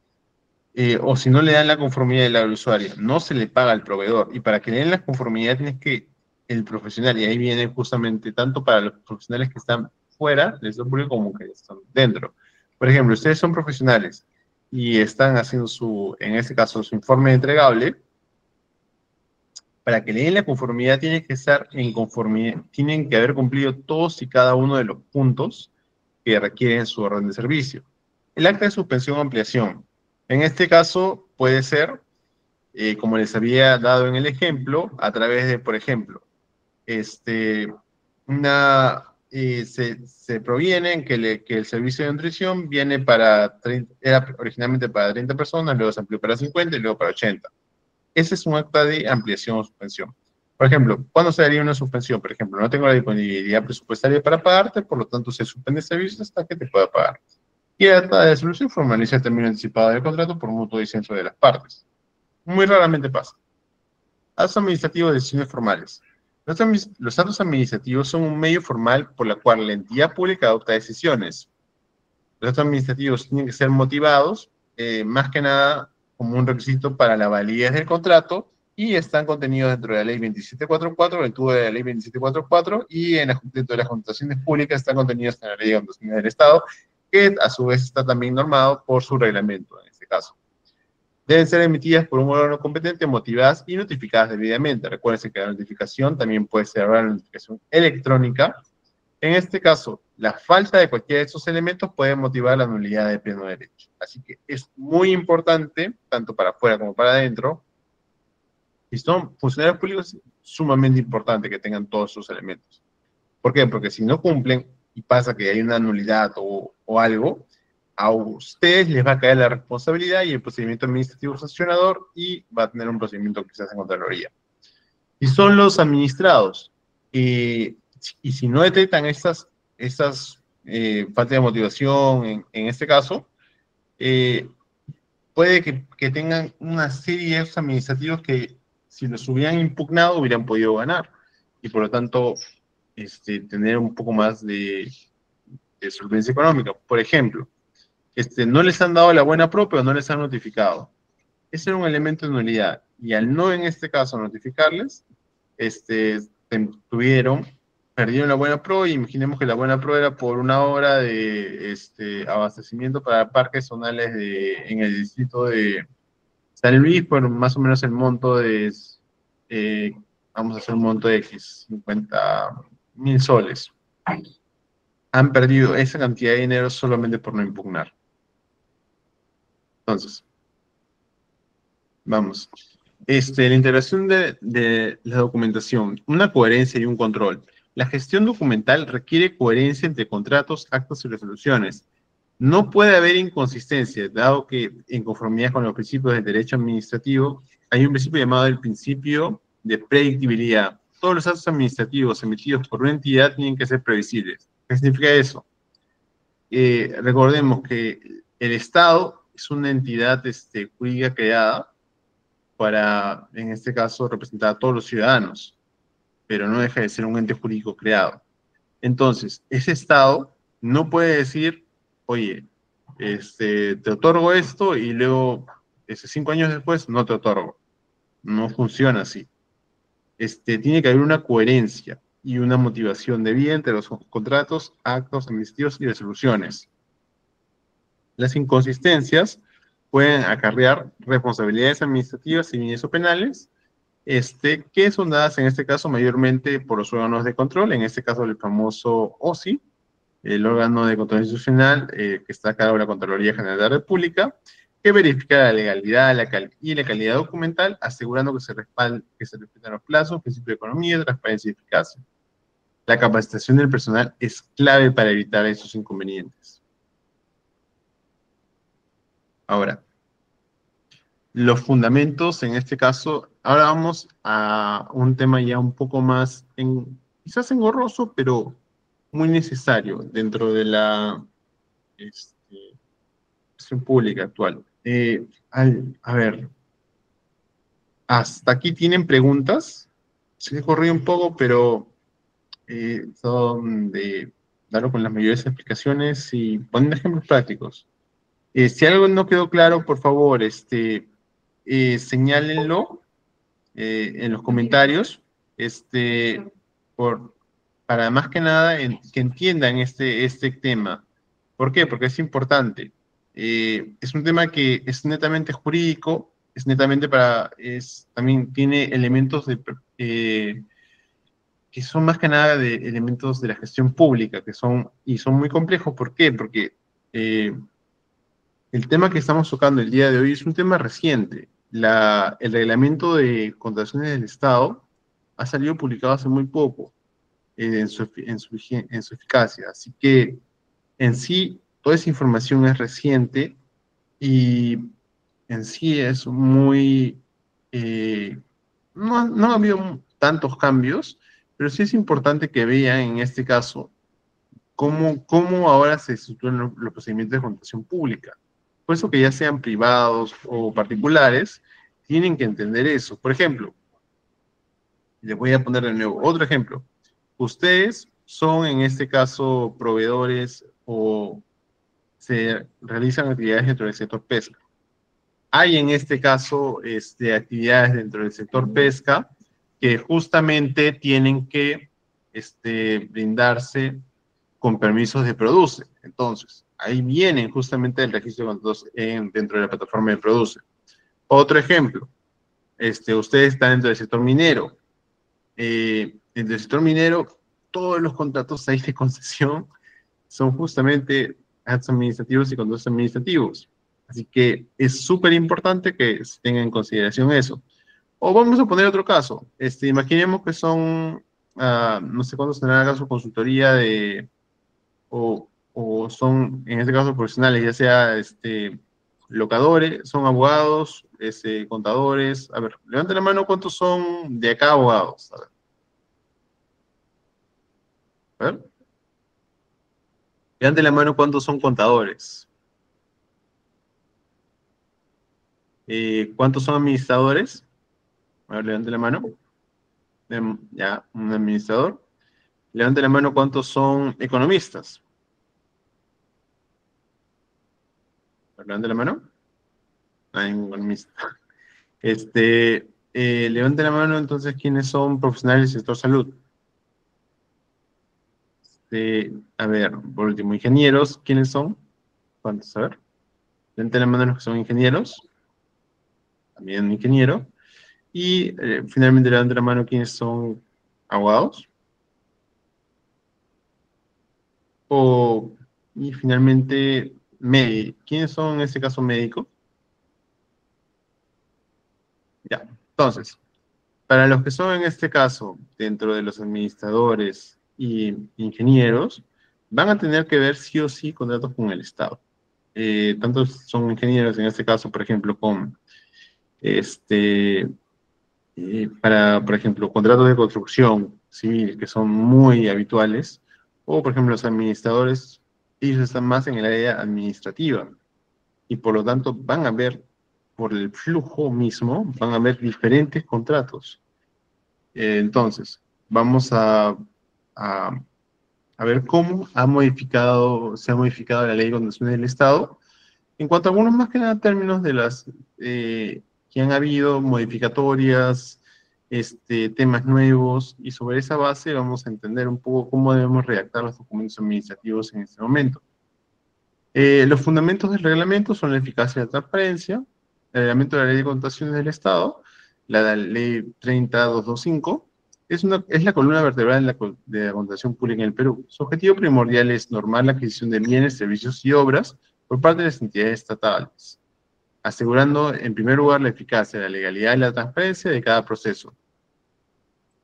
o si no le dan la conformidad del usuario, no se le paga al proveedor. Y para que le den la conformidad tienes que, el profesional, y ahí viene justamente tanto para los profesionales que están fuera del sector público como que están dentro. Por ejemplo, ustedes son profesionales y están haciendo en este caso, su informe entregable. Para que le den la conformidad tiene que estar en conformidad, tienen que haber cumplido todos y cada uno de los puntos que requieren su orden de servicio. El acta de suspensión o ampliación. En este caso puede ser, como les había dado en el ejemplo, a través de, por ejemplo, se provienen que el servicio de nutrición viene era originalmente para 30 personas, luego se amplió para 50 y luego para 80. Ese es un acta de ampliación o suspensión. Por ejemplo, ¿cuándo se daría una suspensión? Por ejemplo, no tengo la disponibilidad presupuestaria para pagarte, por lo tanto se suspende el servicio hasta que te pueda pagar. Y el acta de solución formaliza el término anticipado del contrato por mutuo disenso de las partes. Muy raramente pasa. Actos administrativos de decisiones formales. Los actos administrativos son un medio formal por el cual la entidad pública adopta decisiones. Los actos administrativos tienen que ser motivados, más que nada como un requisito para la validez del contrato, y están contenidos dentro de la ley 2744, el tubo de la ley 2744, y dentro de las contrataciones públicas están contenidos en la ley de contrataciones del Estado, que a su vez está también normado por su reglamento, en este caso. Deben ser emitidas por un órgano competente, motivadas y notificadas debidamente. Recuerden que la notificación también puede ser una notificación electrónica. En este caso, la falta de cualquiera de estos elementos puede motivar la nulidad de pleno derecho. Así que es muy importante, tanto para afuera como para adentro, y son funcionarios públicos, sumamente importante que tengan todos esos elementos. ¿Por qué? Porque si no cumplen y pasa que hay una nulidad o algo, a ustedes les va a caer la responsabilidad y el procedimiento administrativo sancionador, y va a tener un procedimiento quizás en Contraloría. Y son los administrados. Y si no detectan estas falta de motivación, en este caso, puede que tengan una serie de actos administrativos que, si los hubieran impugnado, hubieran podido ganar. Y por lo tanto, tener un poco más de solvencia económica. Por ejemplo, no les han dado la buena pro, pero no les han notificado. Ese era un elemento de nulidad. Y al no, en este caso, notificarles, perdieron la buena pro, y imaginemos que la buena pro era por una hora de abastecimiento para parques zonales en el distrito de San Luis, por más o menos el monto eh, vamos a hacer un monto de X, 50.000 soles. Han perdido esa cantidad de dinero solamente por no impugnar. Entonces, vamos. La integración de la documentación, una coherencia y un control. La gestión documental requiere coherencia entre contratos, actos y resoluciones. No puede haber inconsistencia, dado que, en conformidad con los principios del derecho administrativo, hay un principio llamado el principio de predictibilidad. Todos los actos administrativos emitidos por una entidad tienen que ser previsibles. ¿Qué significa eso? Recordemos que el Estado es una entidad jurídica creada para, en este caso, representar a todos los ciudadanos, pero no deja de ser un ente jurídico creado. Entonces, ese Estado no puede decir, oye, te otorgo esto y luego, 5 años después, no te otorgo. No funciona así. Tiene que haber una coherencia y una motivación debida entre los contratos, actos administrativos y resoluciones. Las inconsistencias pueden acarrear responsabilidades administrativas, civiles o penales, que son dadas en este caso mayormente por los órganos de control, en este caso el famoso OSI, el órgano de control institucional que está a cargo de la Contraloría General de la República, que verifica la legalidad y la calidad documental, asegurando que se respetan los plazos, principios de economía, transparencia y eficacia. La capacitación del personal es clave para evitar esos inconvenientes. Ahora, los fundamentos, en este caso, ahora vamos a un tema ya un poco más, quizás engorroso, pero muy necesario dentro de la gestión pública actual. A ver, hasta aquí tienen preguntas. Se corrió un poco, pero son de darlo con las mayores explicaciones y poner ejemplos prácticos. Si algo no quedó claro, por favor, señálenlo en los comentarios, por, para más que nada que entiendan este tema. ¿Por qué? Porque es importante. Es un tema que es netamente jurídico, es netamente también tiene elementos que son más que nada de elementos de la gestión pública, y son muy complejos. ¿Por qué? Porque el tema que estamos tocando el día de hoy es un tema reciente. El reglamento de contrataciones del Estado ha salido publicado hace muy poco en su eficacia. Así que en sí, toda esa información es reciente y en sí es no ha habido tantos cambios, pero sí es importante que vean en este caso cómo ahora se estructuran los procedimientos de contratación pública. Por eso que ya sean privados o particulares, tienen que entender eso. Por ejemplo, les voy a poner de nuevo otro ejemplo. Ustedes son en este caso proveedores o se realizan actividades dentro del sector pesca. Hay en este caso actividades dentro del sector pesca que justamente tienen que brindarse con permisos de Produce. Entonces, ahí vienen justamente el registro de contratos dentro de la plataforma de Produce. Otro ejemplo, ustedes están dentro del sector minero. En el sector minero, todos los contratos ahí de concesión son justamente actos administrativos y contratos administrativos. Así que es súper importante que se tenga en consideración eso. O vamos a poner otro caso. Imaginemos que son, no sé cuánto será el caso, consultoría o son, en este caso, profesionales, ya sea locadores, son abogados, contadores. A ver, levanten la mano cuántos son de acá abogados. A ver. Levanten la mano cuántos son contadores. ¿Cuántos son administradores? A ver, levanten la mano. Ya, un administrador. Levanten la mano cuántos son economistas. Levante la mano. No hay ningún economista. Levante la mano entonces quiénes son profesionales del sector salud. A ver, por último, ingenieros, ¿quiénes son? ¿Cuántos? A ver. Levante la mano los que son ingenieros. También un ingeniero. Y finalmente levante la mano quiénes son abogados. Y finalmente, ¿quiénes son en este caso médicos? Ya, entonces, para los que son en este caso, dentro de los administradores y ingenieros, van a tener que ver sí o sí contratos con el Estado. Tanto son ingenieros, en este caso, por ejemplo, con para, por ejemplo, contratos de construcción civil que son muy habituales, o por ejemplo, los administradores, ellos están más en el área administrativa y por lo tanto van a ver, por el flujo mismo, van a ver diferentes contratos. Entonces, vamos a, a ver cómo se ha modificado la ley de contrataciones del Estado en cuanto a algunos más que nada términos de las que han habido modificatorias, temas nuevos, y sobre esa base vamos a entender un poco cómo debemos redactar los documentos administrativos en este momento. Los fundamentos del reglamento son la eficacia y la transparencia, el reglamento de la ley de contrataciones del Estado, la ley 30225, es la columna vertebral de la contratación pública en el Perú. Su objetivo primordial es normar la adquisición de bienes, servicios y obras por parte de las entidades estatales, asegurando en primer lugar la eficacia, la legalidad y la transparencia de cada proceso.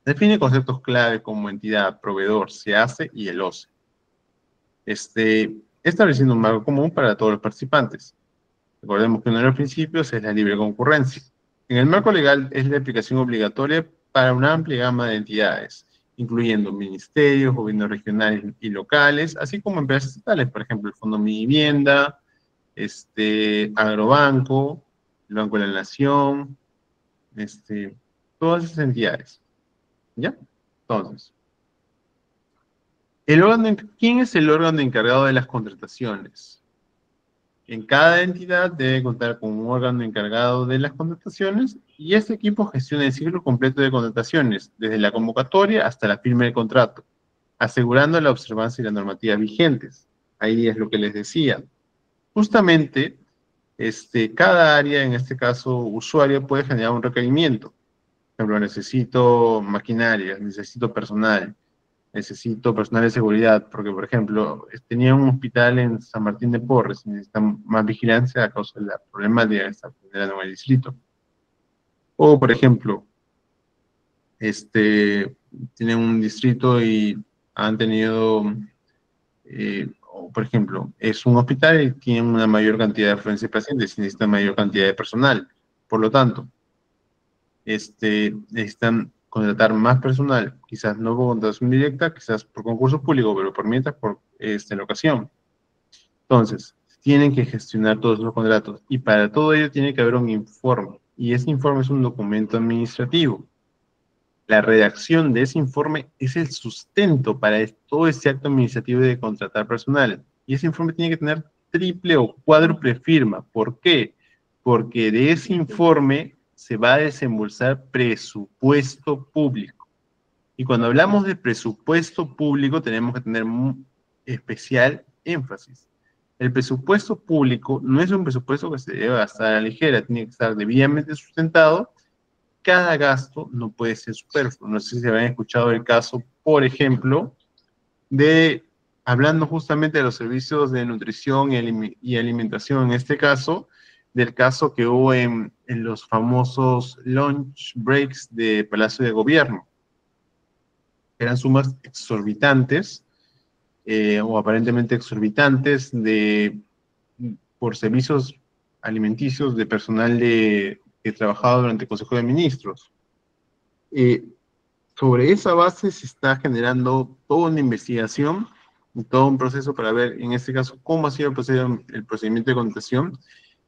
Define conceptos clave como entidad, proveedor, se hace y el OCE. Estableciendo un marco común para todos los participantes. Recordemos que uno de los principios es la libre concurrencia. En el marco legal es la aplicación obligatoria para una amplia gama de entidades, incluyendo ministerios, gobiernos regionales y locales, así como empresas estatales, por ejemplo, el Fondo Mi Vivienda, Agrobanco, el Banco de la Nación, todas esas entidades. ¿Ya? Entonces, ¿quién es el órgano encargado de las contrataciones? En cada entidad debe contar con un órgano encargado de las contrataciones y este equipo gestiona el ciclo completo de contrataciones, desde la convocatoria hasta la firma del contrato, asegurando la observancia de las normativas vigentes. Ahí es lo que les decía. Justamente, cada área, en este caso usuario, puede generar un requerimiento. Por ejemplo, necesito maquinaria, necesito personal de seguridad, porque, por ejemplo, tenía un hospital en San Martín de Porres y necesitan más vigilancia a causa de la problemática que está generando en el distrito. O, por ejemplo, tienen un distrito y han tenido, o por ejemplo, es un hospital y tienen una mayor cantidad de afluencia de pacientes y necesitan mayor cantidad de personal. Por lo tanto, necesitan contratar más personal, quizás no por contratación directa, quizás por concurso público, pero por mientras, por locación. Entonces, tienen que gestionar todos los contratos y para todo ello tiene que haber un informe y ese informe es un documento administrativo. La redacción de ese informe es el sustento para todo ese acto administrativo de contratar personal y ese informe tiene que tener triple o cuádruple firma. ¿Por qué? Porque de ese informe se va a desembolsar presupuesto público. Y cuando hablamos de presupuesto público tenemos que tener especial énfasis. El presupuesto público no es un presupuesto que se debe gastar a la ligera, tiene que estar debidamente sustentado. Cada gasto no puede ser superfluo. No sé si habían escuchado el caso, por ejemplo, hablando justamente de los servicios de nutrición y alimentación, en este caso, del caso que hubo en los famosos lunch breaks de Palacio de Gobierno. Eran sumas exorbitantes, o aparentemente exorbitantes, por servicios alimenticios de personal que trabajaba durante el Consejo de Ministros. Sobre esa base se está generando toda una investigación y todo un proceso para ver, en este caso, cómo ha sido el procedimiento de contratación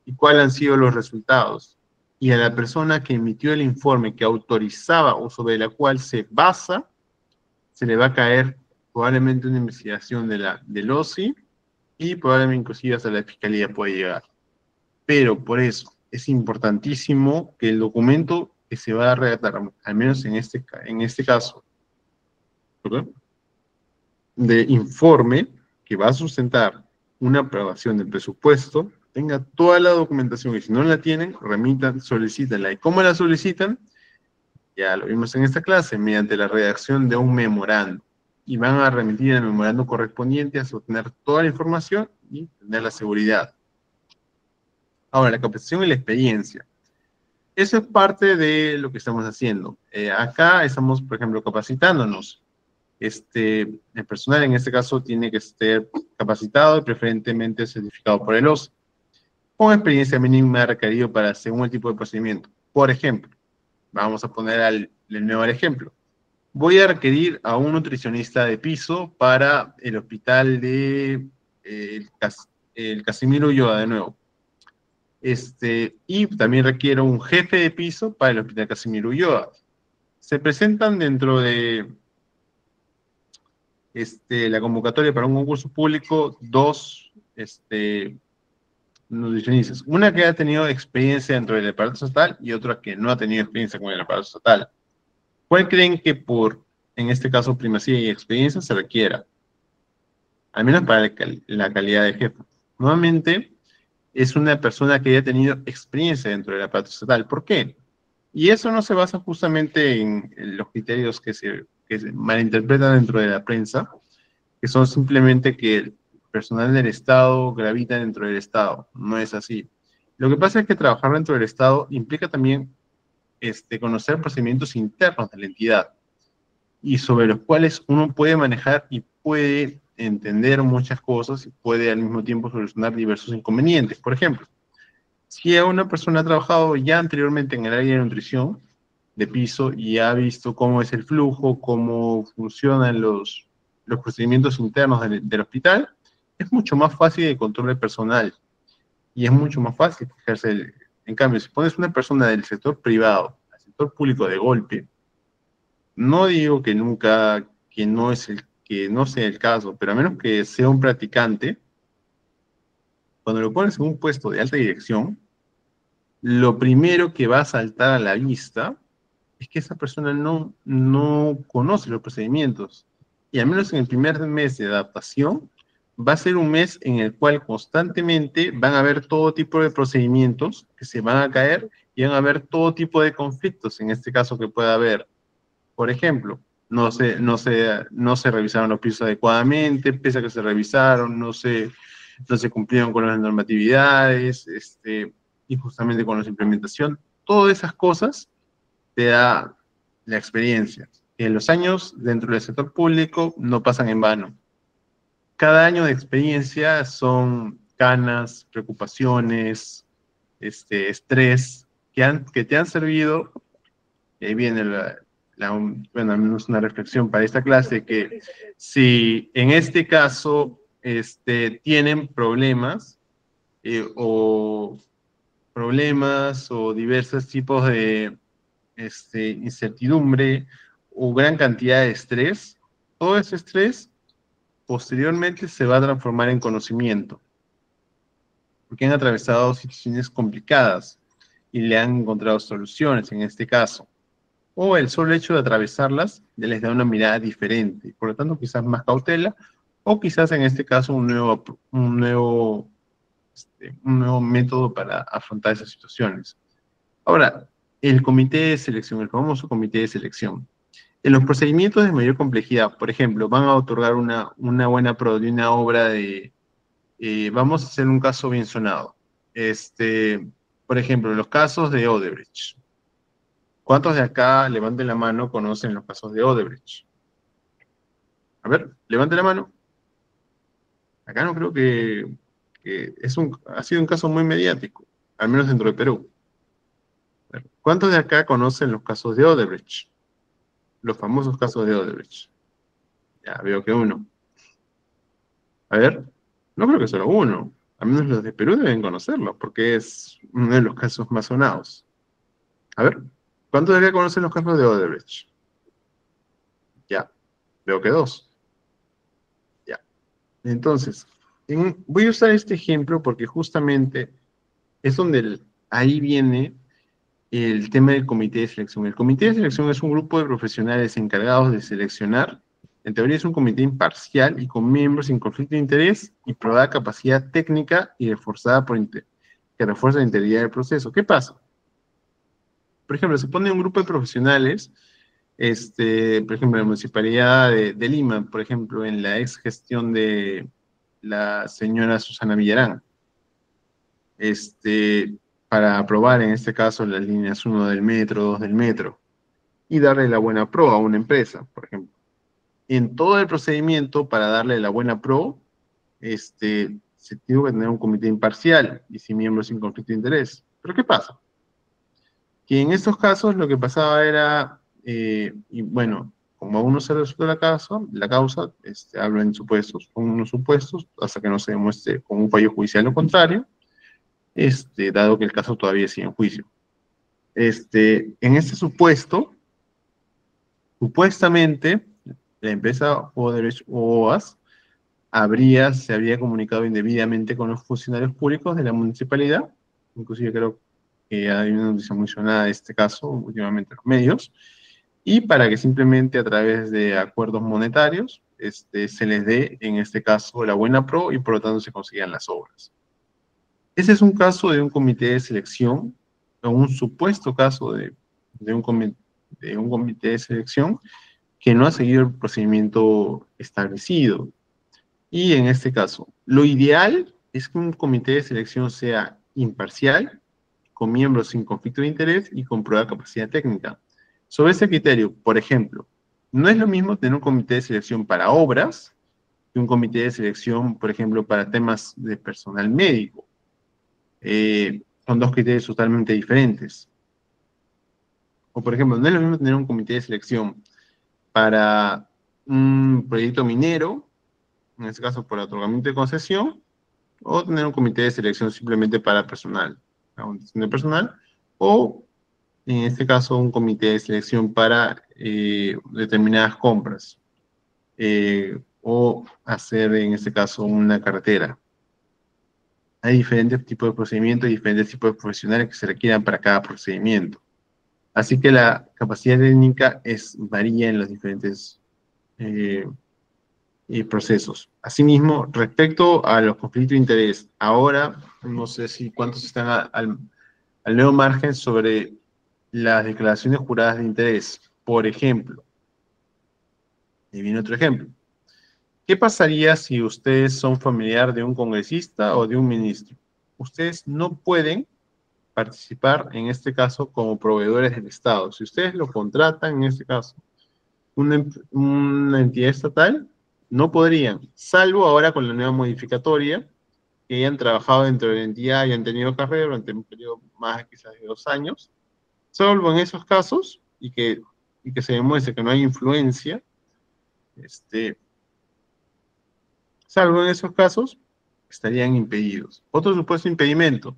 y cuáles han sido los resultados. Y a la persona que emitió el informe, que autorizaba o sobre la cual se basa, se le va a caer probablemente una investigación del OSI y probablemente inclusive hasta la Fiscalía puede llegar. Pero por eso es importantísimo que el documento que se va a redactar, al menos en este caso, ¿verdad?, de informe que va a sustentar una aprobación del presupuesto, tenga toda la documentación, y si no la tienen, remitan, solicítenla. ¿Y cómo la solicitan? Ya lo vimos en esta clase, mediante la redacción de un memorando. Y van a remitir el memorando correspondiente a obtener toda la información y tener la seguridad. Ahora, la capacitación y la experiencia. Eso es parte de lo que estamos haciendo. Acá estamos, por ejemplo, capacitándonos. El personal en este caso tiene que estar capacitado y preferentemente certificado por el OSCE, con experiencia mínima requerido para según el tipo de procedimiento. Por ejemplo, vamos a poner el nuevo ejemplo. Voy a requerir a un nutricionista de piso para el hospital de el Casimiro Ulloa, de nuevo. Y también requiero un jefe de piso para el hospital Casimiro Ulloa. Se presentan dentro de la convocatoria para un concurso público dos nutricionistas. Una que ha tenido experiencia dentro del aparato estatal y otra que no ha tenido experiencia con el aparato estatal. ¿Cuál creen que en este caso, primacía y experiencia se requiera? Al menos para la calidad de jefe. Nuevamente, es una persona que haya tenido experiencia dentro del aparato estatal. ¿Por qué? Y eso no se basa justamente en los criterios que se malinterpretan dentro de la prensa, que son simplemente que el personal del Estado gravita dentro del Estado. No es así. Lo que pasa es que trabajar dentro del Estado implica también conocer procedimientos internos de la entidad y sobre los cuales uno puede manejar y puede entender muchas cosas y puede al mismo tiempo solucionar diversos inconvenientes. Por ejemplo, si una persona ha trabajado ya anteriormente en el área de nutrición de piso y ha visto cómo es el flujo, cómo funcionan los procedimientos internos del hospital, es mucho más fácil el control del personal y es mucho más fácil fijarse. En cambio, si pones una persona del sector privado al sector público de golpe, no digo que nunca, que no sea el caso, pero a menos que sea un practicante, cuando lo pones en un puesto de alta dirección, lo primero que va a saltar a la vista es que esa persona no conoce los procedimientos. Y al menos en el primer mes de adaptación, va a ser un mes en el cual constantemente van a haber todo tipo de procedimientos que se van a caer y van a haber todo tipo de conflictos, en este caso que pueda haber. Por ejemplo, no se revisaron los pisos adecuadamente, pese a que se revisaron, no se cumplieron con las normatividades, y justamente con la implementación. Todas esas cosas te da la experiencia. En los años dentro del sector público no pasan en vano. Cada año de experiencia son canas, preocupaciones, estrés, que te han servido. Y ahí viene bueno, al menos una reflexión para esta clase, que si en este caso tienen problemas o diversos tipos de incertidumbre o gran cantidad de estrés, todo ese estrés posteriormente se va a transformar en conocimiento, porque han atravesado situaciones complicadas y le han encontrado soluciones en este caso. O el solo hecho de atravesarlas les da una mirada diferente, por lo tanto quizás más cautela, o quizás en este caso un nuevo método para afrontar esas situaciones. Ahora, el comité de selección, el famoso comité de selección. En los procedimientos de mayor complejidad, por ejemplo, van a otorgar una buena pro de una obra vamos a hacer un caso bien sonado. Por ejemplo, los casos de Odebrecht. ¿Cuántos de acá, levanten la mano, conocen los casos de Odebrecht? A ver, levanten la mano. Acá no creo que ha sido un caso muy mediático, al menos dentro de Perú. A ver, ¿cuántos de acá conocen los casos de Odebrecht? Los famosos casos de Odebrecht. Ya veo que uno. A ver, no creo que solo uno. Al menos los de Perú deben conocerlo, porque es uno de los casos más sonados. A ver, ¿cuántos de acá conocen los casos de Odebrecht? Ya, veo que dos. Ya. Entonces, voy a usar este ejemplo porque justamente Es donde ahí viene el tema del comité de selección. El comité de selección es un grupo de profesionales encargados de seleccionar. En teoría es un comité imparcial y con miembros sin conflicto de interés y probada capacidad técnica y reforzada que refuerza la integridad del proceso. ¿Qué pasa? Por ejemplo, se pone un grupo de profesionales, por ejemplo, en la Municipalidad de Lima, por ejemplo, en la ex gestión de la señora Susana Villarán, este, para aprobar en este caso las líneas 1 del metro, 2 del metro, y darle la buena pro a una empresa, por ejemplo. En todo el procedimiento, para darle la buena pro, se tiene que tener un comité imparcial y sin miembros sin conflicto de interés. ¿Pero qué pasa? Que en estos casos lo que pasaba era, y bueno, como aún no se resuelve la causa hablo en supuestos, con unos supuestos, hasta que no se demuestre con un fallo judicial lo contrario, dado que el caso todavía sigue en juicio. En este supuesto, supuestamente, la empresa Odebrecht o OAS se habría comunicado indebidamente con los funcionarios públicos de la municipalidad, inclusive creo que hay una noticia muy sonada de este caso últimamente en los medios, y para que simplemente a través de acuerdos monetarios se les dé, en este caso, la buena pro y por lo tanto se consigan las obras. Ese es un caso de un comité de selección, o un supuesto caso de un comité de selección que no ha seguido el procedimiento establecido. Y en este caso, lo ideal es que un comité de selección sea imparcial, con miembros sin conflicto de interés y con prueba de capacidad técnica. Sobre ese criterio, por ejemplo, no es lo mismo tener un comité de selección para obras que un comité de selección, por ejemplo, para temas de personal médico. Son dos criterios totalmente diferentes. O, por ejemplo, no es lo mismo tener un comité de selección para un proyecto minero, en este caso por otorgamiento de concesión, o tener un comité de selección simplemente para personal, de personal, o en este caso un comité de selección para determinadas compras, o hacer en este caso una carretera. Hay diferentes tipos de procedimientos y diferentes tipos de profesionales que se requieran para cada procedimiento. Así que la capacidad técnica varía en los diferentes procesos. Asimismo, respecto a los conflictos de interés, ahora no sé si cuántos están al nuevo margen sobre las declaraciones juradas de interés. Por ejemplo, y viene otro ejemplo. ¿Qué pasaría si ustedes son familiar de un congresista o de un ministro? Ustedes no pueden participar, en este caso, como proveedores del Estado. Si ustedes lo contratan, en este caso, una entidad estatal, no podrían, salvo ahora con la nueva modificatoria, que hayan trabajado dentro de la entidad y han tenido carrera durante un periodo más quizás de 2 años, salvo en esos casos, y que se demuestre que no hay influencia, salvo en esos casos, estarían impedidos. Otro supuesto impedimento,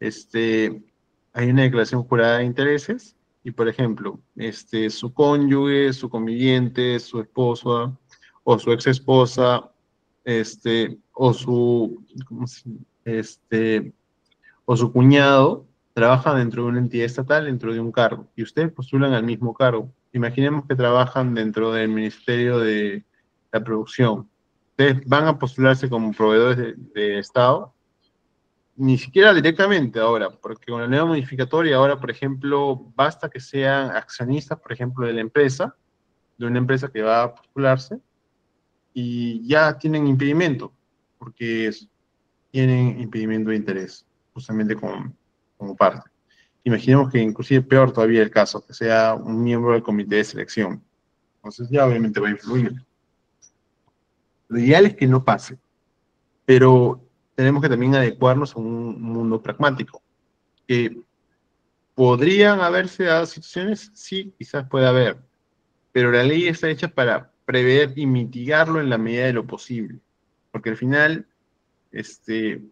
hay una declaración jurada de intereses, y por ejemplo, su cónyuge, su conviviente, su esposa, o su ex esposa, o o su cuñado, trabajan dentro de una entidad estatal, dentro de un cargo, y ustedes postulan al mismo cargo. Imaginemos que trabajan dentro del Ministerio de la Producción. Ustedes van a postularse como proveedores de Estado, ni siquiera directamente ahora, porque con la nueva modificatoria ahora, por ejemplo, basta que sean accionistas, por ejemplo, de una empresa que va a postularse, y ya tienen impedimento, porque tienen impedimento de interés, justamente como parte. Imaginemos que inclusive peor todavía el caso, que sea un miembro del comité de selección. Entonces ya obviamente va a influir. Lo ideal es que no pase, pero tenemos que también adecuarnos a un mundo pragmático. Que ¿podrían haberse dado situaciones? Sí, quizás puede haber, pero la ley está hecha para prever y mitigarlo en la medida de lo posible, porque al final se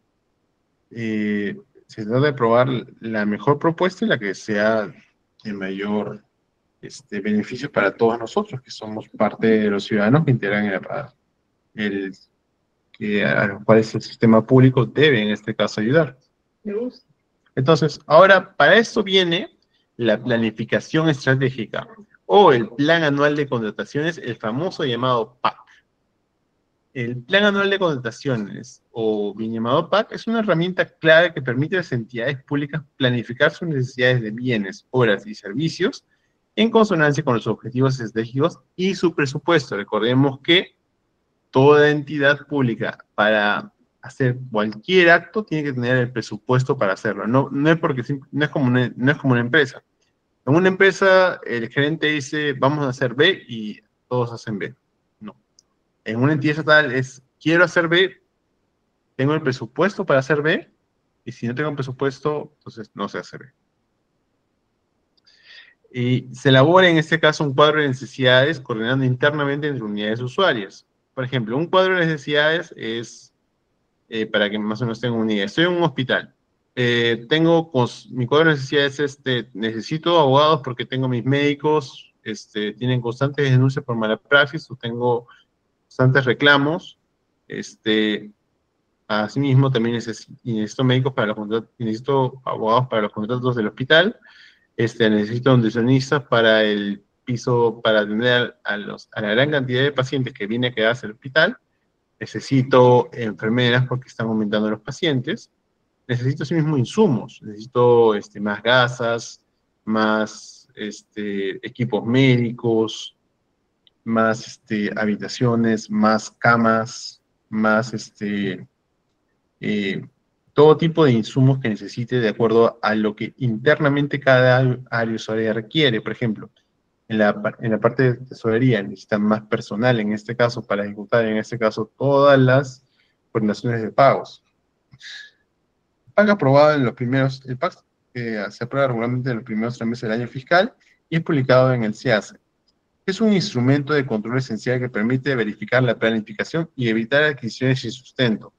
trata de probar la mejor propuesta y la que sea de mayor beneficio para todos nosotros, que somos parte de los ciudadanos que integran a los cuales el sistema público debe, en este caso, ayudar. Me gusta. Entonces, ahora para esto viene la planificación estratégica o el plan anual de contrataciones, el famoso llamado PAC. El Plan Anual de Contrataciones, o bien llamado PAC, es una herramienta clave que permite a las entidades públicas planificar sus necesidades de bienes, obras y servicios en consonancia con los objetivos estratégicos y su presupuesto. Recordemos que toda entidad pública, para hacer cualquier acto, tiene que tener el presupuesto para hacerlo. No es porque no es como una empresa. En una empresa, el gerente dice, vamos a hacer B y todos hacen B. No. En una entidad estatal es, quiero hacer B, tengo el presupuesto para hacer B, y si no tengo presupuesto, entonces no se hace B. Y se elabora en este caso un cuadro de necesidades coordinando internamente entre unidades usuarias. Por ejemplo, un cuadro de necesidades es, para que más o menos tengan una idea, estoy en un hospital, mi cuadro de necesidades es, necesito abogados porque tengo mis médicos, tienen constantes denuncias por mala praxis, o tengo constantes reclamos, asimismo, también necesito médicos para los contratos, necesito abogados para los contratos del hospital, necesito nutricionistas para el piso, para atender a la gran cantidad de pacientes que viene a quedarse al hospital, necesito enfermeras porque están aumentando los pacientes, necesito asimismo insumos, necesito más gasas, más equipos médicos, más habitaciones, más camas, más eh, todo tipo de insumos que necesite de acuerdo a lo que internamente cada área usuaria requiere. Por ejemplo, en la parte de tesorería necesitan más personal, en este caso, para ejecutar, en este caso, todas las coordinaciones de pagos. El PAC aprobado en los primeros, el PAC se aprueba regularmente en los primeros 3 meses del año fiscal y es publicado en el CIACE. Es un instrumento de control esencial que permite verificar la planificación y evitar adquisiciones sin sustento.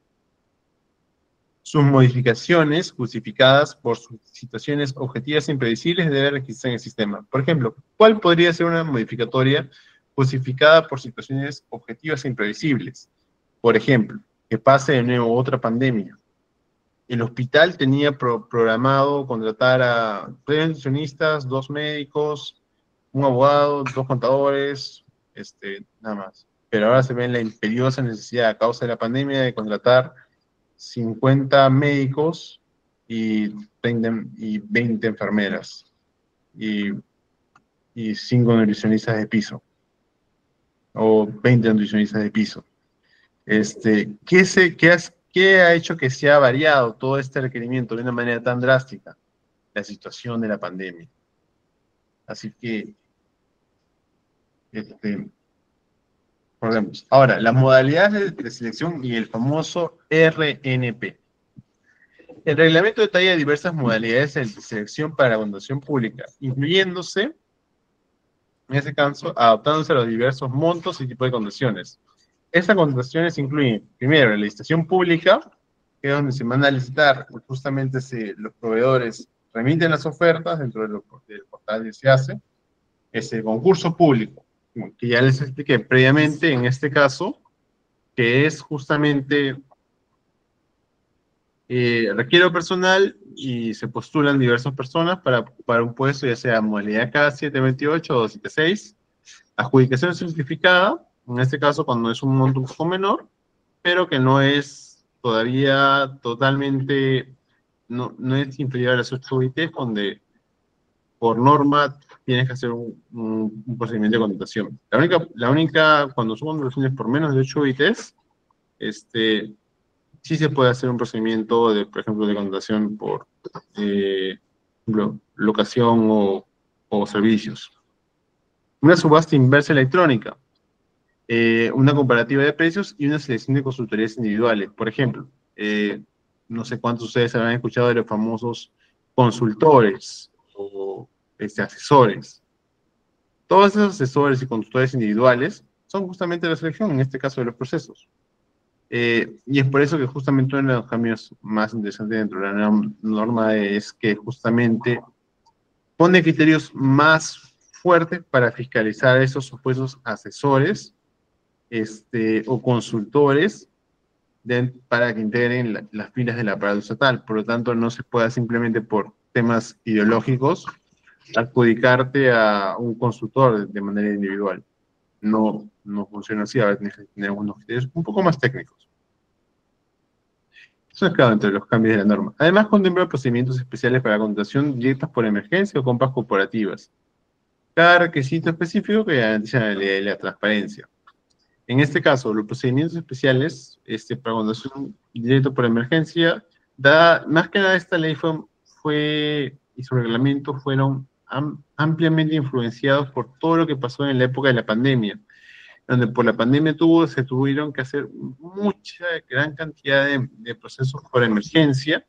Sus modificaciones, justificadas por sus situaciones objetivas e impredecibles, deben registrarse en el sistema. Por ejemplo, ¿cuál podría ser una modificatoria justificada por situaciones objetivas e imprevisibles? Por ejemplo, que pase de nuevo otra pandemia. El hospital tenía programado contratar a 3 nutricionistas, 2 médicos, un abogado, 2 contadores, nada más. Pero ahora se ve la imperiosa necesidad a causa de la pandemia de contratar 50 médicos y 20 enfermeras y 5 nutricionistas de piso o 20 nutricionistas de piso. ¿Qué ha hecho que se ha variado todo este requerimiento de una manera tan drástica? La situación de la pandemia. Así que, recordemos. Ahora, las modalidades de selección y el famoso RNP. El reglamento detalla diversas modalidades de selección para la contratación pública, incluyéndose, en este caso, adaptándose a los diversos montos y tipos de contrataciones. Estas contrataciones incluyen, primero, la licitación pública, que es donde se manda a licitar, justamente los proveedores remiten las ofertas dentro del portal que se hace, es el concurso público, que ya les expliqué previamente en este caso, que es justamente requiero personal y se postulan diversas personas para un puesto, ya sea modalidad K728 o 276, adjudicación simplificada, en este caso cuando es un monto un poco menor, pero que no es todavía totalmente, no es inferior a las 8 UIT, donde por norma tienes que hacer un procedimiento de contratación. La única, cuando son contrataciones por menos de 8 UITs, sí se puede hacer un procedimiento de, por ejemplo, de contratación por locación o servicios. Una subasta inversa electrónica, una comparativa de precios y una selección de consultorías individuales. Por ejemplo, no sé cuántos de ustedes habrán escuchado de los famosos consultores o asesores. Todos esos asesores y consultores individuales son justamente la selección, en este caso de los procesos. Y es por eso que justamente uno de los cambios más interesantes dentro de la norma es que justamente pone criterios más fuertes para fiscalizar esos supuestos asesores o consultores para que integren las filas del aparato estatal. Por lo tanto, no se pueda simplemente por temas ideológicos adjudicarte a un consultor de manera individual. No funciona así, ahora tienes que tener unos criterios un poco más técnicos. Eso es claro entre los cambios de la norma. Además, contempla procedimientos especiales para contratación directas por emergencia o compras corporativas. Cada requisito específico que garantiza la transparencia. En este caso, los procedimientos especiales para contratación directa por emergencia, más que nada esta ley y su reglamento fueron ampliamente influenciados por todo lo que pasó en la época de la pandemia, donde por la pandemia se tuvieron que hacer gran cantidad de procesos por emergencia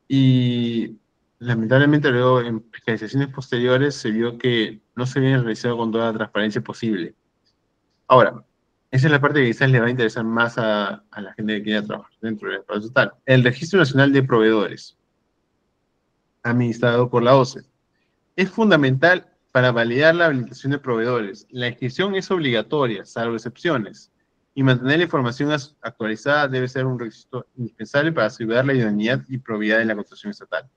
y lamentablemente luego en fiscalizaciones posteriores se vio que no se habían realizado con toda la transparencia posible. Ahora, esa es la parte que quizás le va a interesar más a la gente que quiera trabajar dentro del espacio estatal. El Registro Nacional de Proveedores, administrado por la OCDE, es fundamental para validar la habilitación de proveedores. La inscripción es obligatoria, salvo excepciones, y mantener la información actualizada debe ser un requisito indispensable para asegurar la idoneidad y probidad de la contratación estatal.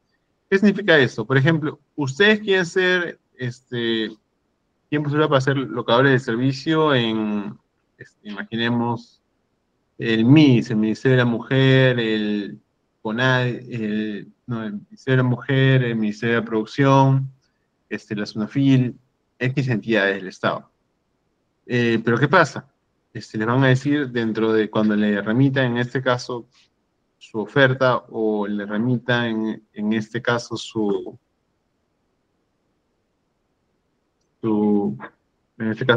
¿Qué significa esto? Por ejemplo, ustedes quieren ser, ¿quién postula para ser locadores de servicio imaginemos, el MIS, el Ministerio de la Mujer, el CONADE, el Ministerio de la Mujer, el Ministerio de la Producción, la SUNAFIL, X entidades del Estado. Pero ¿qué pasa? Les van a decir dentro de cuando le remitan, en este caso, su oferta o le remitan, en este caso, su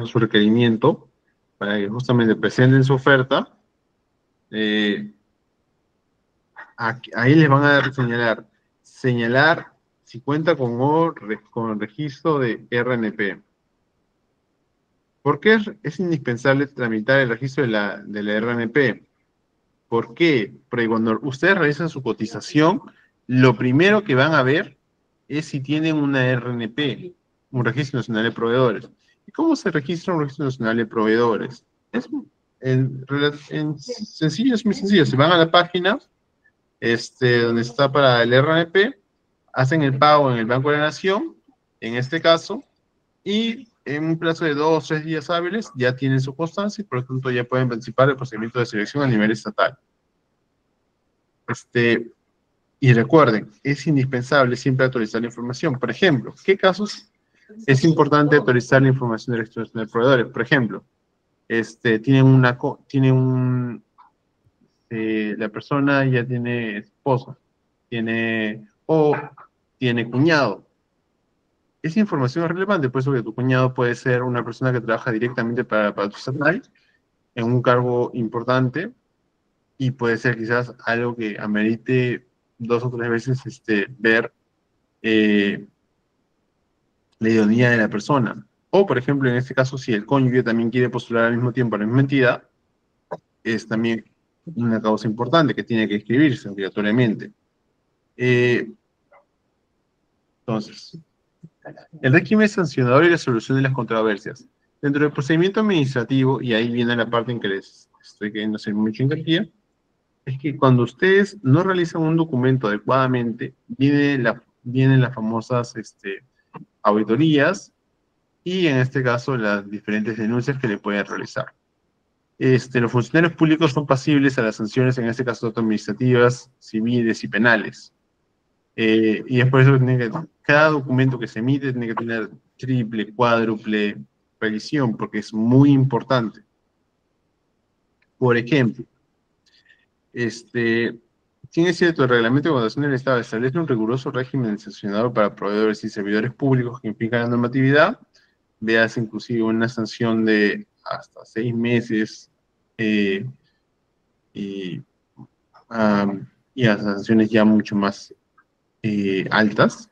requerimiento, para que justamente presenten su oferta, ahí les van a dar señalar si cuenta con registro de RNP. ¿Por qué es indispensable tramitar el registro de la RNP? ¿Por qué? Porque cuando ustedes realizan su cotización, lo primero que van a ver es si tienen una RNP, un Registro Nacional de Proveedores. ¿Y cómo se registra un Registro Nacional de Proveedores? Sencillo, es muy sencillo. Si van a la página donde está para el RNP, hacen el pago en el Banco de la Nación, en este caso, y en un plazo de 2 o 3 días hábiles ya tienen su constancia y por lo tanto ya pueden participar del procedimiento de selección a nivel estatal. Y recuerden, es indispensable siempre actualizar la información. Por ejemplo, ¿qué casos es importante actualizar la información de registro de proveedores? Por ejemplo, la persona ya tiene esposa, o tiene cuñado. Esa información es relevante, por eso que tu cuñado puede ser una persona que trabaja directamente para tu estatal, en un cargo importante, y puede ser quizás algo que amerite 2 o 3 veces ver la idoneidad de la persona. O, por ejemplo, en este caso, si el cónyuge también quiere postular al mismo tiempo a la misma entidad, es también una causa importante que tiene que inscribirse obligatoriamente. Entonces, el régimen sancionador y la solución de las controversias. Dentro del procedimiento administrativo, y ahí viene la parte en que les estoy queriendo hacer mucho hincapié, es que cuando ustedes no realizan un documento adecuadamente, vienen las famosas auditorías y en este caso las diferentes denuncias que le pueden realizar. Los funcionarios públicos son pasibles a las sanciones, en este caso administrativas, civiles y penales. Y es por eso que cada documento que se emite tiene que tener triple, cuádruple revisión, porque es muy importante. Por ejemplo, si es cierto, el Reglamento de Contratación del Estado establece un riguroso régimen sancionador para proveedores y servidores públicos que implican la normatividad, veas inclusive una sanción de hasta 6 meses y hasta sanciones ya mucho más altas.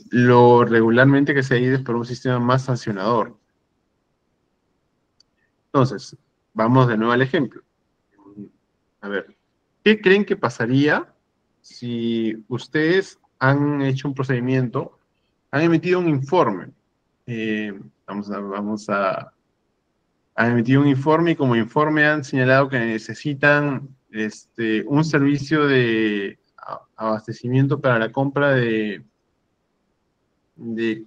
Lo regularmente que se ha ido es por un sistema más sancionador. Entonces, vamos de nuevo al ejemplo. A ver, ¿qué creen que pasaría si ustedes han hecho un procedimiento, han emitido un informe? Vamos a Han emitido un informe y como informe han señalado que necesitan un servicio de abastecimiento para la compra de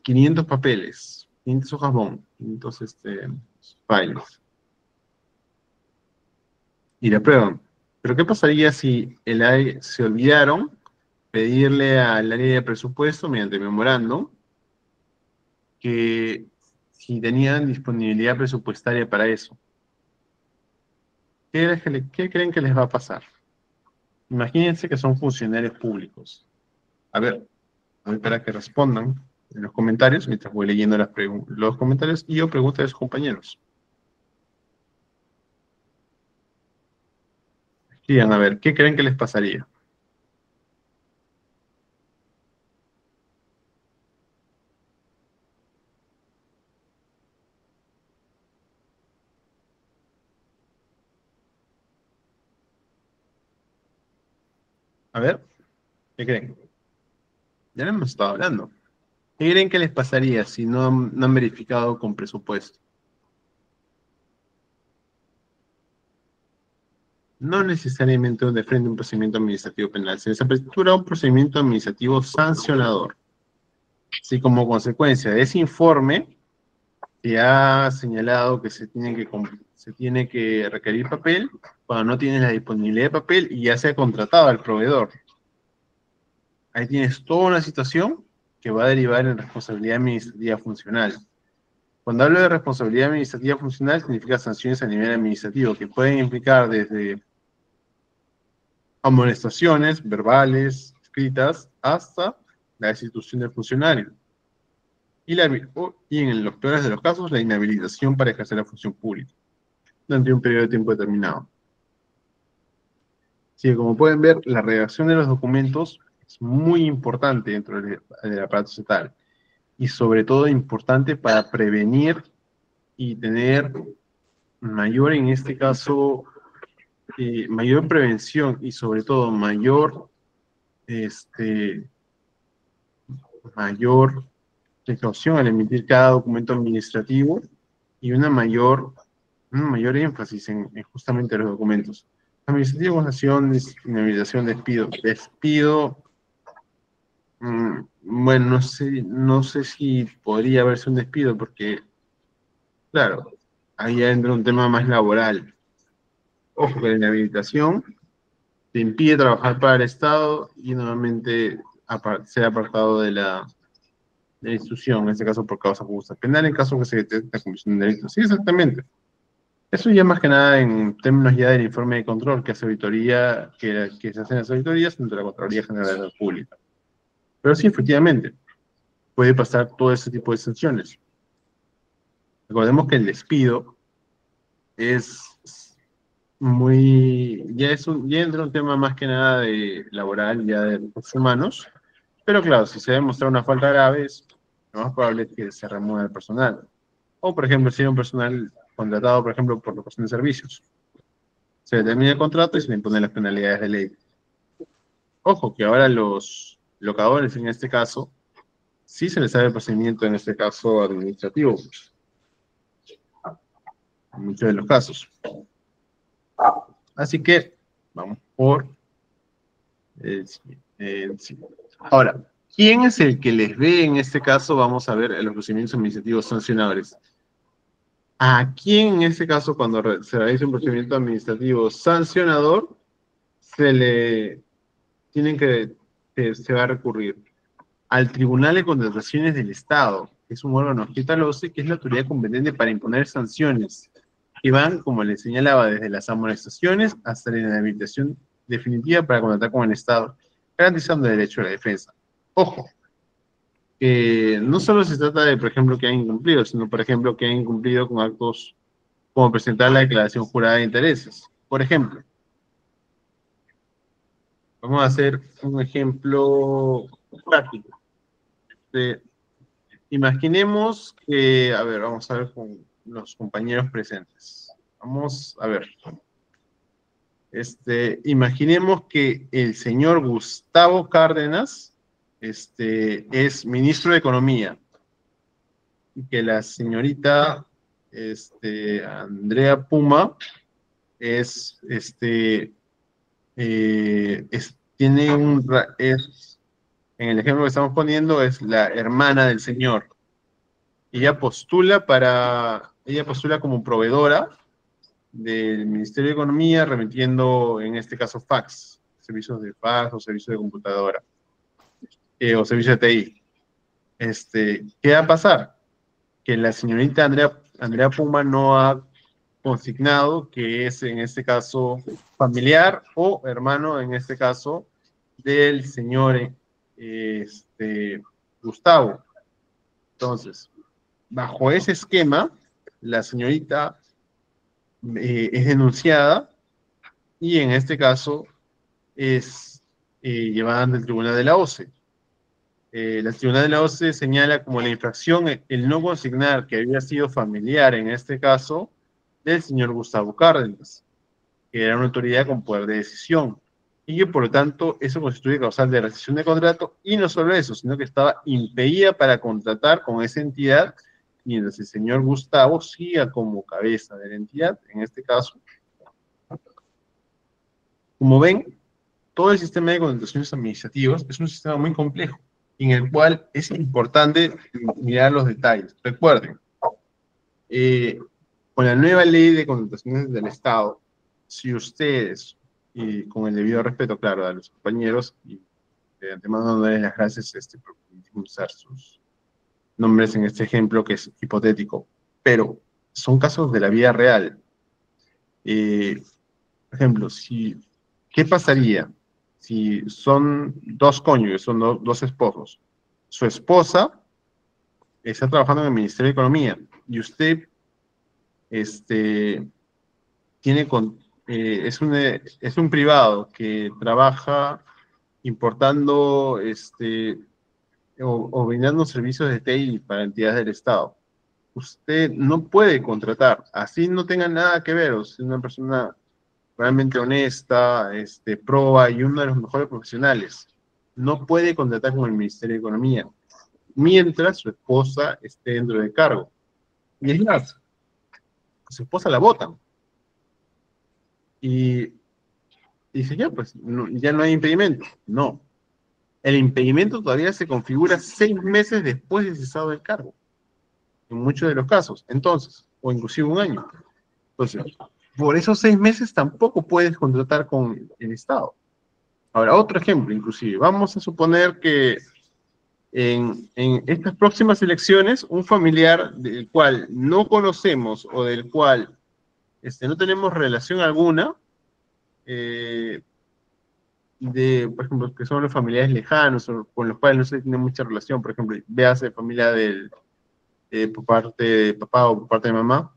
500 papeles, 500 hojas bond, 500 files. Y la aprueban. Pero ¿qué pasaría si el área se olvidaron pedirle al área de presupuesto mediante memorándum que si tenían disponibilidad presupuestaria para eso? ¿Qué creen que les va a pasar? Imagínense que son funcionarios públicos. A ver, para que respondan en los comentarios, mientras voy leyendo los comentarios, y yo pregunto a sus compañeros. Digan, a ver, ¿qué creen que les pasaría? A ver, ¿qué creen? Ya lo hemos estado hablando. ¿Qué creen que les pasaría si no han verificado con presupuesto? No necesariamente de frente a un procedimiento administrativo penal, se les apertura un procedimiento administrativo sancionador. Así como consecuencia de ese informe, se ha señalado que se tiene que requerir papel cuando no tienes la disponibilidad de papel y ya se ha contratado al proveedor. Ahí tienes toda una situación que va a derivar en responsabilidad administrativa funcional. Cuando hablo de responsabilidad administrativa funcional, significa sanciones a nivel administrativo, que pueden implicar desde amonestaciones verbales, escritas, hasta la destitución del funcionario. Y en los peores de los casos, la inhabilitación para ejercer la función pública durante un periodo de tiempo determinado. Sí, como pueden ver, la redacción de los documentos es muy importante dentro del aparato estatal y sobre todo importante para prevenir y tener mayor, en este caso, mayor prevención y sobre todo mayor precaución al emitir cada documento administrativo y un mayor énfasis en justamente los documentos. Administrativo, sanciones, inhabilitación, despido, bueno, no sé si podría haberse un despido porque, claro, ahí entra un tema más laboral. Ojo que la inhabilitación te impide trabajar para el Estado y nuevamente ser apartado de la institución, en este caso por causa justa. Penal en caso que se detecte la comisión de delito. Sí, exactamente. Eso ya más que nada en términos ya del informe de control que hace auditoría, que se hacen las auditorías entre la Contraloría General de la República. Pero sí, efectivamente, puede pasar todo ese tipo de sanciones. Recordemos que el despido es ya entra un tema más que nada de laboral, ya de recursos humanos, pero claro, si se demuestra una falta grave, lo más probable es que se remueva el personal. O, por ejemplo, si hay un personal contratado, por ejemplo, por locación de servicios. Se determina el contrato y se le imponen las penalidades de ley. Ojo, que ahora los locadores, en este caso, sí se les sabe el procedimiento, en este caso administrativo, en muchos de los casos. Así que, vamos por sí. Ahora, ¿quién es el que les ve en este caso? Vamos a ver los procedimientos administrativos sancionadores. ¿A quién en este caso, cuando se realiza un procedimiento administrativo sancionador, se va a recurrir? Al Tribunal de Contrataciones del Estado, que es un órgano hospitaloso que es la autoridad competente para imponer sanciones, que van, como les señalaba, desde las amonestaciones hasta la inhabilitación definitiva para contratar con el Estado, garantizando el derecho a la defensa. Ojo, no solo se trata de, por ejemplo, que hayan incumplido, sino, por ejemplo, que hayan incumplido con actos como presentar la declaración jurada de intereses. Por ejemplo, vamos a hacer un ejemplo práctico. Imaginemos que, a ver, vamos a ver con los compañeros presentes. Vamos a ver. Imaginemos que el señor Gustavo Cárdenas es ministro de Economía y que la señorita Andrea Puma tiene en el ejemplo que estamos poniendo, es la hermana del señor. Ella postula como proveedora del Ministerio de Economía, remitiendo, en este caso, servicios de fax o servicios de computadora, o servicios de TI. ¿Qué va a pasar? Que la señorita Andrea Puma no ha consignado que es, en este caso, familiar o hermano, en este caso, del señor Gustavo. Entonces, bajo ese esquema, la señorita es denunciada y en este caso es llevada ante el Tribunal de la OCE. La Tribunal de la OCE señala como la infracción el no consignar que había sido familiar, en este caso, del señor Gustavo Cárdenas, que era una autoridad con poder de decisión, y que por lo tanto eso constituye causal de rescisión de contrato, y no solo eso, sino que estaba impedida para contratar con esa entidad, mientras el señor Gustavo siga como cabeza de la entidad, en este caso. Como ven, todo el sistema de contrataciones administrativas es un sistema muy complejo, en el cual es importante mirar los detalles. Recuerden, con la nueva ley de contrataciones del Estado, si ustedes, y con el debido respeto, claro, a los compañeros, y de antemano darles las gracias por usar sus nombres en este ejemplo que es hipotético, pero son casos de la vida real. Por ejemplo, ¿qué pasaría si son dos cónyuges, son dos esposos? Su esposa está trabajando en el Ministerio de Economía y usted tiene es un privado que trabaja importando o brindando servicios de TI para entidades del Estado. Usted no puede contratar, así no tenga nada que ver, o sea, una persona realmente honesta, proba y uno de los mejores profesionales. No puede contratar con el Ministerio de Economía mientras su esposa esté dentro del cargo. Y es más, a su esposa la votan. Y dice, ya, pues, ya no hay impedimento. No. El impedimento todavía se configura 6 meses después de cesado del cargo, en muchos de los casos. Entonces, o inclusive un año. Entonces, por esos 6 meses tampoco puedes contratar con el Estado. Ahora, otro ejemplo, inclusive. Vamos a suponer que en estas próximas elecciones, un familiar del cual no conocemos o del cual no tenemos relación alguna, por ejemplo, que son los familiares lejanos o con los cuales no se tiene mucha relación, por ejemplo, véase familia por parte de papá o por parte de mamá,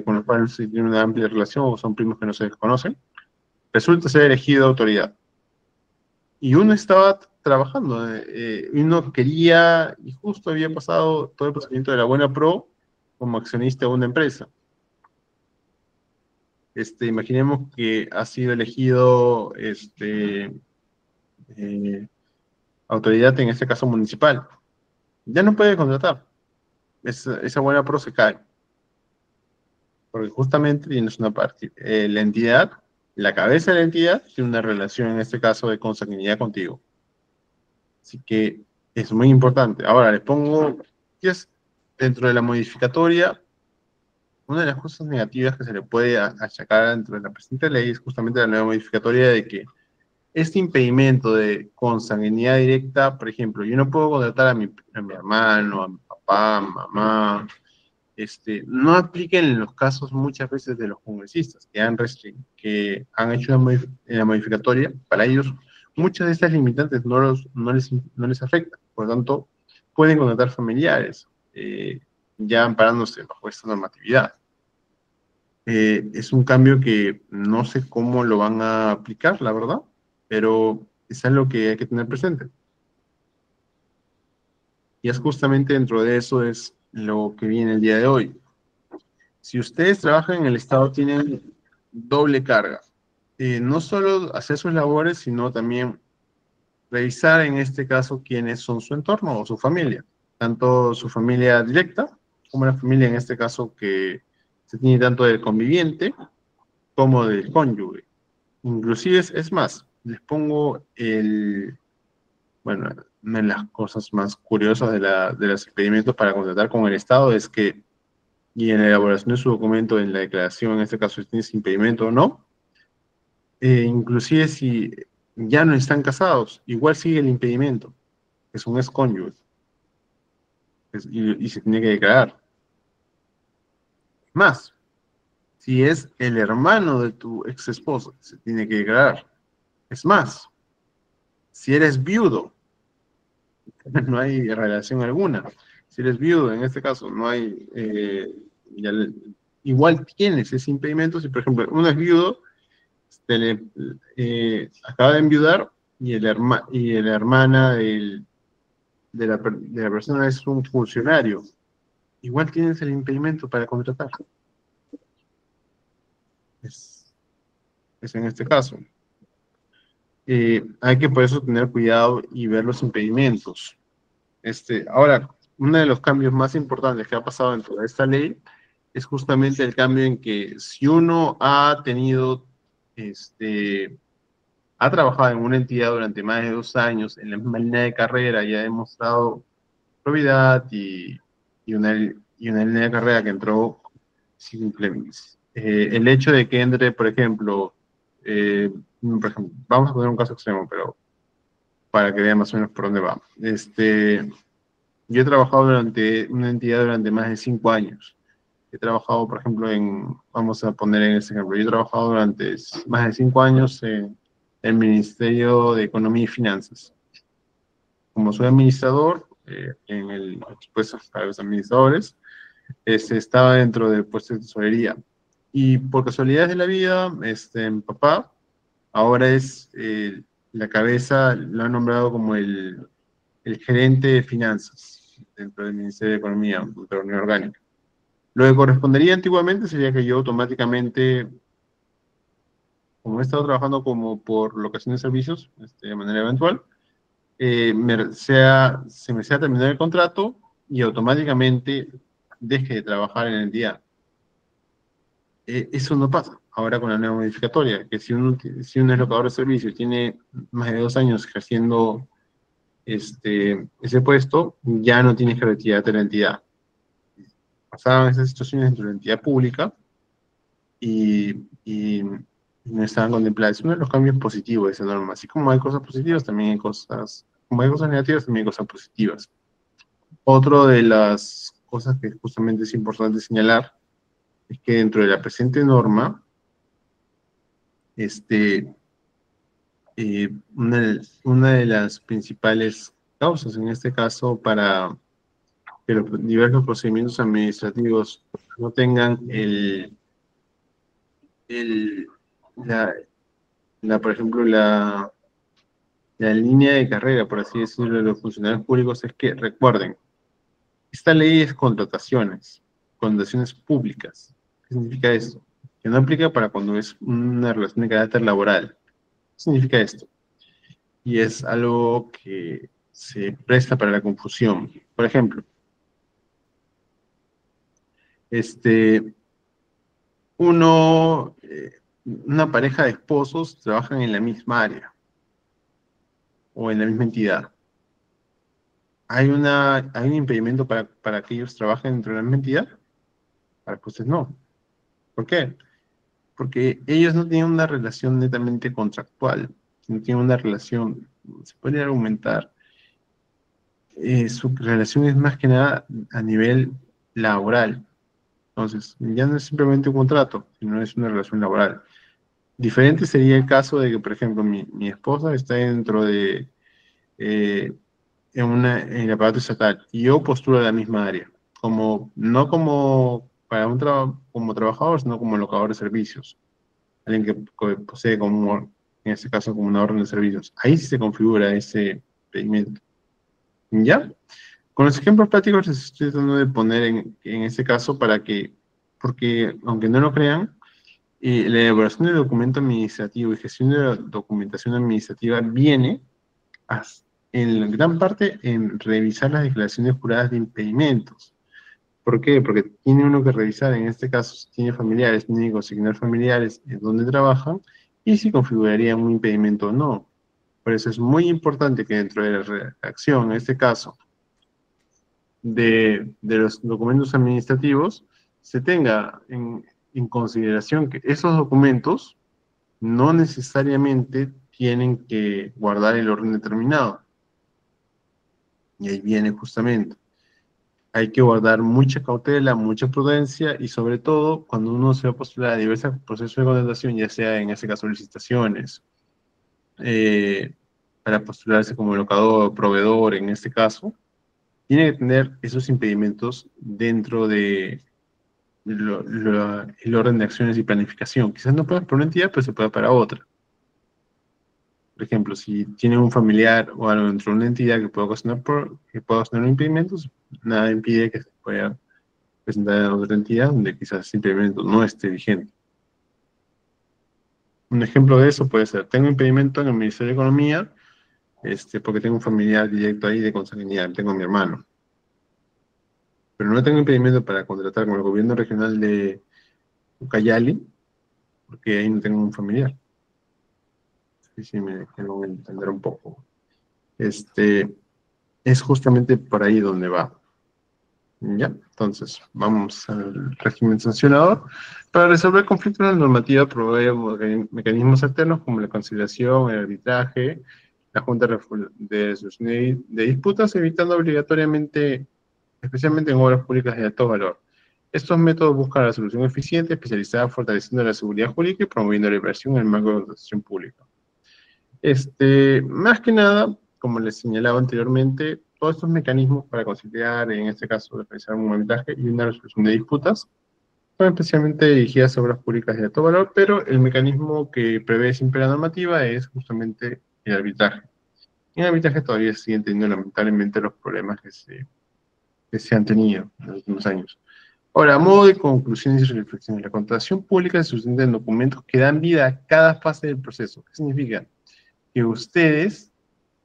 con los cuales no se tiene una amplia relación o son primos que no se desconocen, resulta ser elegido autoridad. Y uno estaba trabajando, y uno quería, y justo había pasado todo el procedimiento de la buena pro como accionista de una empresa. Imaginemos que ha sido elegido autoridad, en este caso municipal. Ya no puede contratar. Esa buena pro se cae. Porque justamente tienes una parte, la entidad, la cabeza de la entidad, tiene una relación, en este caso, de consanguinidad contigo. Así que es muy importante. Ahora, les pongo, ¿qué es dentro de la modificatoria? Una de las cosas negativas que se le puede achacar dentro de la presente ley es justamente la nueva modificatoria de que este impedimento de consanguinidad directa, por ejemplo, yo no puedo contratar a mi hermano, a mi papá, a mi mamá, no apliquen en los casos muchas veces de los congresistas que han hecho la modificatoria. Para ellos, muchas de estas limitantes no les afectan. Por lo tanto, pueden contratar familiares, ya amparándose bajo esta normatividad. Es un cambio que no sé cómo lo van a aplicar, la verdad, pero es algo que hay que tener presente. Y es justamente dentro de eso es lo que viene el día de hoy. Si ustedes trabajan en el Estado, tienen doble carga. No solo hacer sus labores, sino también revisar en este caso quiénes son su entorno o su familia. Tanto su familia directa como la familia en este caso que se tiene tanto del conviviente como del cónyuge. Inclusive es más, les pongo bueno, una de las cosas más curiosas de los experimentos para contratar con el Estado es que, y en la elaboración de su documento, en la declaración, en este caso, si tienes impedimento o no, inclusive si ya no están casados, igual sigue el impedimento, que es un excónyuge, y se tiene que declarar. Más, si es el hermano de tu ex esposa, se tiene que declarar. Es más, si eres viudo, no hay relación alguna. Si eres viudo, en este caso, no hay, ya igual tienes ese impedimento. Si, por ejemplo, uno es viudo, acaba de enviudar y la hermana de la persona es un funcionario, igual tienes el impedimento para contratar. Es, es en este caso. Hay que por eso tener cuidado y ver los impedimentos. Ahora, uno de los cambios más importantes que ha pasado dentro de esta ley es justamente el cambio en que si uno ha tenido, ha trabajado en una entidad durante más de 2 años en la misma línea de carrera y ha demostrado probidad y una línea de carrera que entró simplemente. El hecho de que entre, por ejemplo, vamos a poner un caso extremo, pero para que vean más o menos por dónde va. Yo he trabajado durante una entidad durante más de 5 años. He trabajado, por ejemplo, vamos a poner en este ejemplo, yo he trabajado durante más de 5 años en el Ministerio de Economía y Finanzas. Como soy administrador, en el puesto para los administradores, estaba dentro del puesto de tesorería. Y por casualidades de la vida, mi papá ahora es la cabeza, lo han nombrado como el gerente de finanzas dentro del Ministerio de Economía, dentro de la Unión Orgánica. Lo que correspondería antiguamente sería que yo automáticamente, como he estado trabajando como por locación de servicios, de manera eventual, se me sea terminar el contrato y automáticamente deje de trabajar en la entidad. Eso no pasa ahora con la nueva modificatoria, que si uno es locador de servicios, tiene más de 2 años ejerciendo ese puesto, ya no tiene que retirarte de la entidad. Pasaban esas situaciones dentro de la entidad pública y no estaban contempladas. Es uno de los cambios positivos de esa norma. Así como hay cosas positivas, también hay como hay cosas negativas, también hay cosas positivas. Otra de las cosas que justamente es importante señalar es que dentro de la presente norma, una de las principales causas, en este caso, para que los diversos procedimientos administrativos no tengan el, la, por ejemplo, la línea de carrera, por así decirlo, de los funcionarios públicos es que, recuerden, esta ley es contrataciones públicas. ¿Qué significa esto? Que no aplica para cuando es una relación de carácter laboral. ¿Qué significa esto? Y es algo que se presta para la confusión. Por ejemplo, este, una pareja de esposos trabajan en la misma área o en la misma entidad. ¿Hay un impedimento para que ellos trabajen dentro de la misma entidad? Para que ustedes no. ¿Por qué? Porque ellos no tienen una relación netamente contractual, no tienen una relación, se puede argumentar, su relación es más que nada a nivel laboral. Entonces, ya no es simplemente un contrato, sino es una relación laboral. Diferente sería el caso de que, por ejemplo, mi esposa está dentro eh, en el aparato estatal y yo postulo a la misma área, no como para como trabajador, sino como locador de servicios, alguien que posee en este caso como una orden de servicios. Ahí sí se configura ese pedimento. ¿Ya? Con los ejemplos prácticos les estoy tratando de poner en este caso porque aunque no lo crean, la elaboración de documento administrativo y gestión de la documentación administrativa viene en gran parte en revisar las declaraciones juradas de impedimentos. ¿Por qué? Porque tiene uno que revisar, en este caso, si tiene familiares, tiene que consignar familiares en donde trabajan y si configurarían un impedimento o no. Por eso es muy importante que dentro de la redacción, en este caso, de los documentos administrativos, se tenga en consideración que esos documentos no necesariamente tienen que guardar el orden determinado. Y ahí viene justamente. Hay que guardar mucha cautela, mucha prudencia y sobre todo cuando uno se va a postular a diversos procesos de contratación, ya sea en este caso licitaciones, eh, para postularse como locador, proveedor en este caso, tiene que tener esos impedimentos dentro de el orden de acciones y planificación. Quizás no pueda para una entidad, pero se pueda para otra. Por ejemplo, si tiene un familiar o algo dentro de una entidad que pueda ocasionar impedimentos, nada impide que se pueda presentar a otra entidad donde quizás ese impedimento no esté vigente. Un ejemplo de eso puede ser, tengo impedimento en el Ministerio de Economía, porque tengo un familiar directo ahí de consanguinidad, tengo a mi hermano. Pero no tengo impedimento para contratar con el gobierno regional de Ucayali, porque ahí no tengo un familiar. Sí, me quiero entender un poco. Es justamente por ahí donde va. ¿Ya? Entonces, vamos al régimen sancionador. Para resolver conflictos, la normativa provee mecanismos alternos como la conciliación, el arbitraje, la Junta de Resolución de Disputas, evitando obligatoriamente, especialmente en obras públicas de alto valor. Estos métodos buscan la solución eficiente, especializada, fortaleciendo la seguridad jurídica y promoviendo la inversión en el marco de la contratación pública. Más que nada, como les señalaba anteriormente, todos estos mecanismos para conciliar, en este caso, realizar un arbitraje y una resolución de disputas, son especialmente dirigidas a obras públicas de alto valor, pero el mecanismo que prevé siempre la normativa es justamente el arbitraje. Y el arbitraje todavía sigue teniendo lamentablemente los problemas que se han tenido en los últimos años. Ahora, a modo de conclusiones y reflexiones, la contratación pública se sustenta en documentos que dan vida a cada fase del proceso. ¿Qué significa? Que ustedes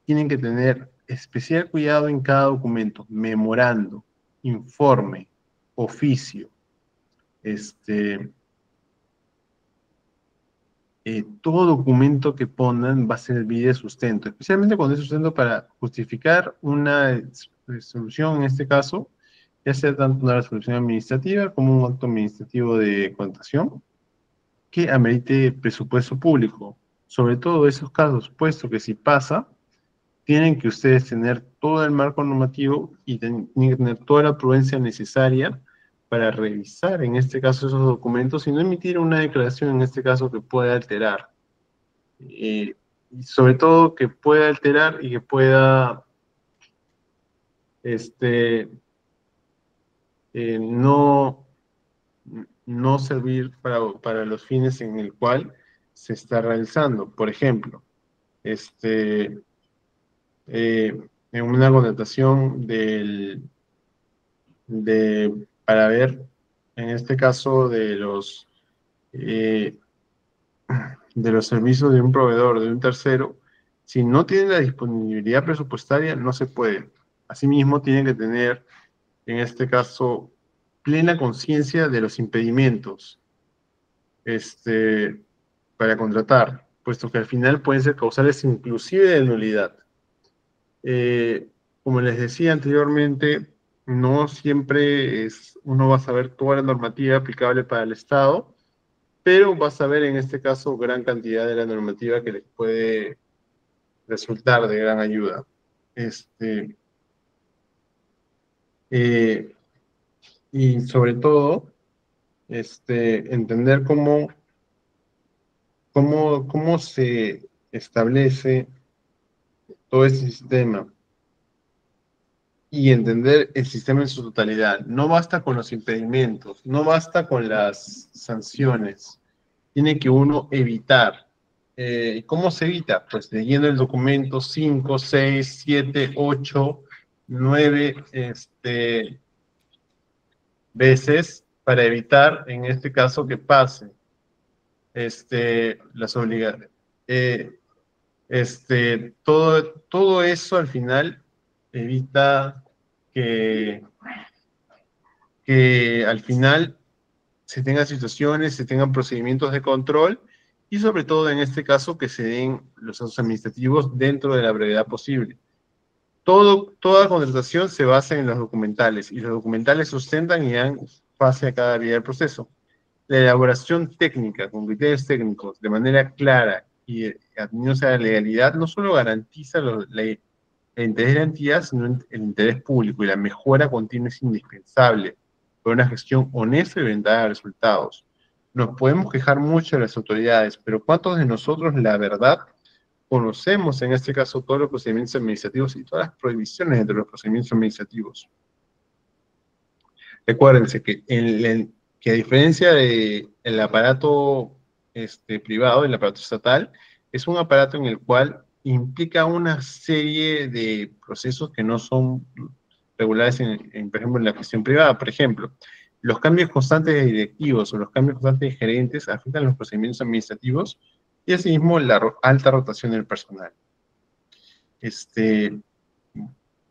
tienen que tener especial cuidado en cada documento, memorando, informe, oficio, todo documento que pongan va a servir de sustento, especialmente cuando es sustento para justificar una resolución, en este caso, ya sea tanto una resolución administrativa como un acto administrativo de contratación que amerite presupuesto público. Sobre todo esos casos, puesto que si pasa, tienen que ustedes tener todo el marco normativo y tienen que tener toda la prudencia necesaria para revisar, en este caso, esos documentos y no emitir una declaración, en este caso, que pueda alterar. Y sobre todo que pueda alterar y que pueda este, no, no servir para los fines en el cual se está realizando. Por ejemplo, este, en una contratación para ver, en este caso, eh, de los servicios de un proveedor, de un tercero, si no tienen la disponibilidad presupuestaria, no se puede. Asimismo, tienen que tener, en este caso, plena conciencia de los impedimentos para contratar, puesto que al final pueden ser causales inclusive de nulidad. Eh, Como les decía anteriormente, no siempre uno va a saber toda la normativa aplicable para el Estado, pero va a saber en este caso gran cantidad de la normativa que les puede resultar de gran ayuda. Eh, y sobre todo, entender cómo se establece todo este sistema y entender el sistema en su totalidad. No basta con los impedimentos, no basta con las sanciones. Tiene que uno evitar. ¿Cómo se evita? Pues leyendo el documento 5, 6, 7, 8, 9 veces para evitar, en este caso, que pase las obligaciones. Todo eso al final evita que que al final se tengan situaciones, se tengan procedimientos de control y sobre todo en este caso que se den los actos administrativos dentro de la brevedad posible. Toda contratación se basa en los documentales y los documentales sustentan y dan fase a cada vía del proceso. La elaboración técnica con criterios técnicos de manera clara y atendiéndose a la legalidad no solo garantiza el interés de la entidad, sino el interés público, y la mejora continua es indispensable para una gestión honesta y orientada a resultados. Nos podemos quejar mucho de las autoridades, pero ¿cuántos de nosotros, la verdad, conocemos en este caso todos los procedimientos administrativos y todas las prohibiciones dentro de los procedimientos administrativos? Recuérdense que a diferencia del aparato privado, el aparato estatal, es un aparato en el cual implica una serie de procesos que no son regulares, por ejemplo, en la gestión privada. Por ejemplo, los cambios constantes de directivos o los cambios constantes de gerentes afectan los procedimientos administrativos y asimismo la alta rotación del personal.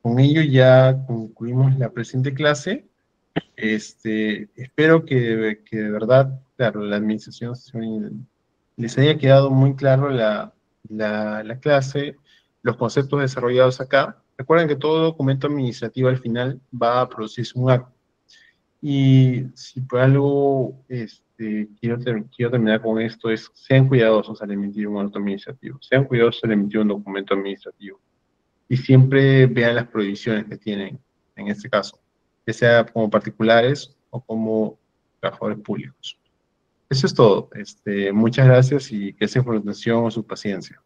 Con ello ya concluimos la presente clase. Espero que de verdad, claro, la administración les haya quedado muy claro la clase, los conceptos desarrollados acá. Recuerden que todo documento administrativo al final va a producirse un acto. Y si por algo quiero terminar con esto, sean cuidadosos al emitir un acto administrativo, sean cuidadosos al emitir un documento administrativo. Y siempre vean las prohibiciones que tienen, en este caso, ya sea como particulares o como trabajadores públicos. Eso es todo. Muchas gracias y gracias por su atención o su paciencia.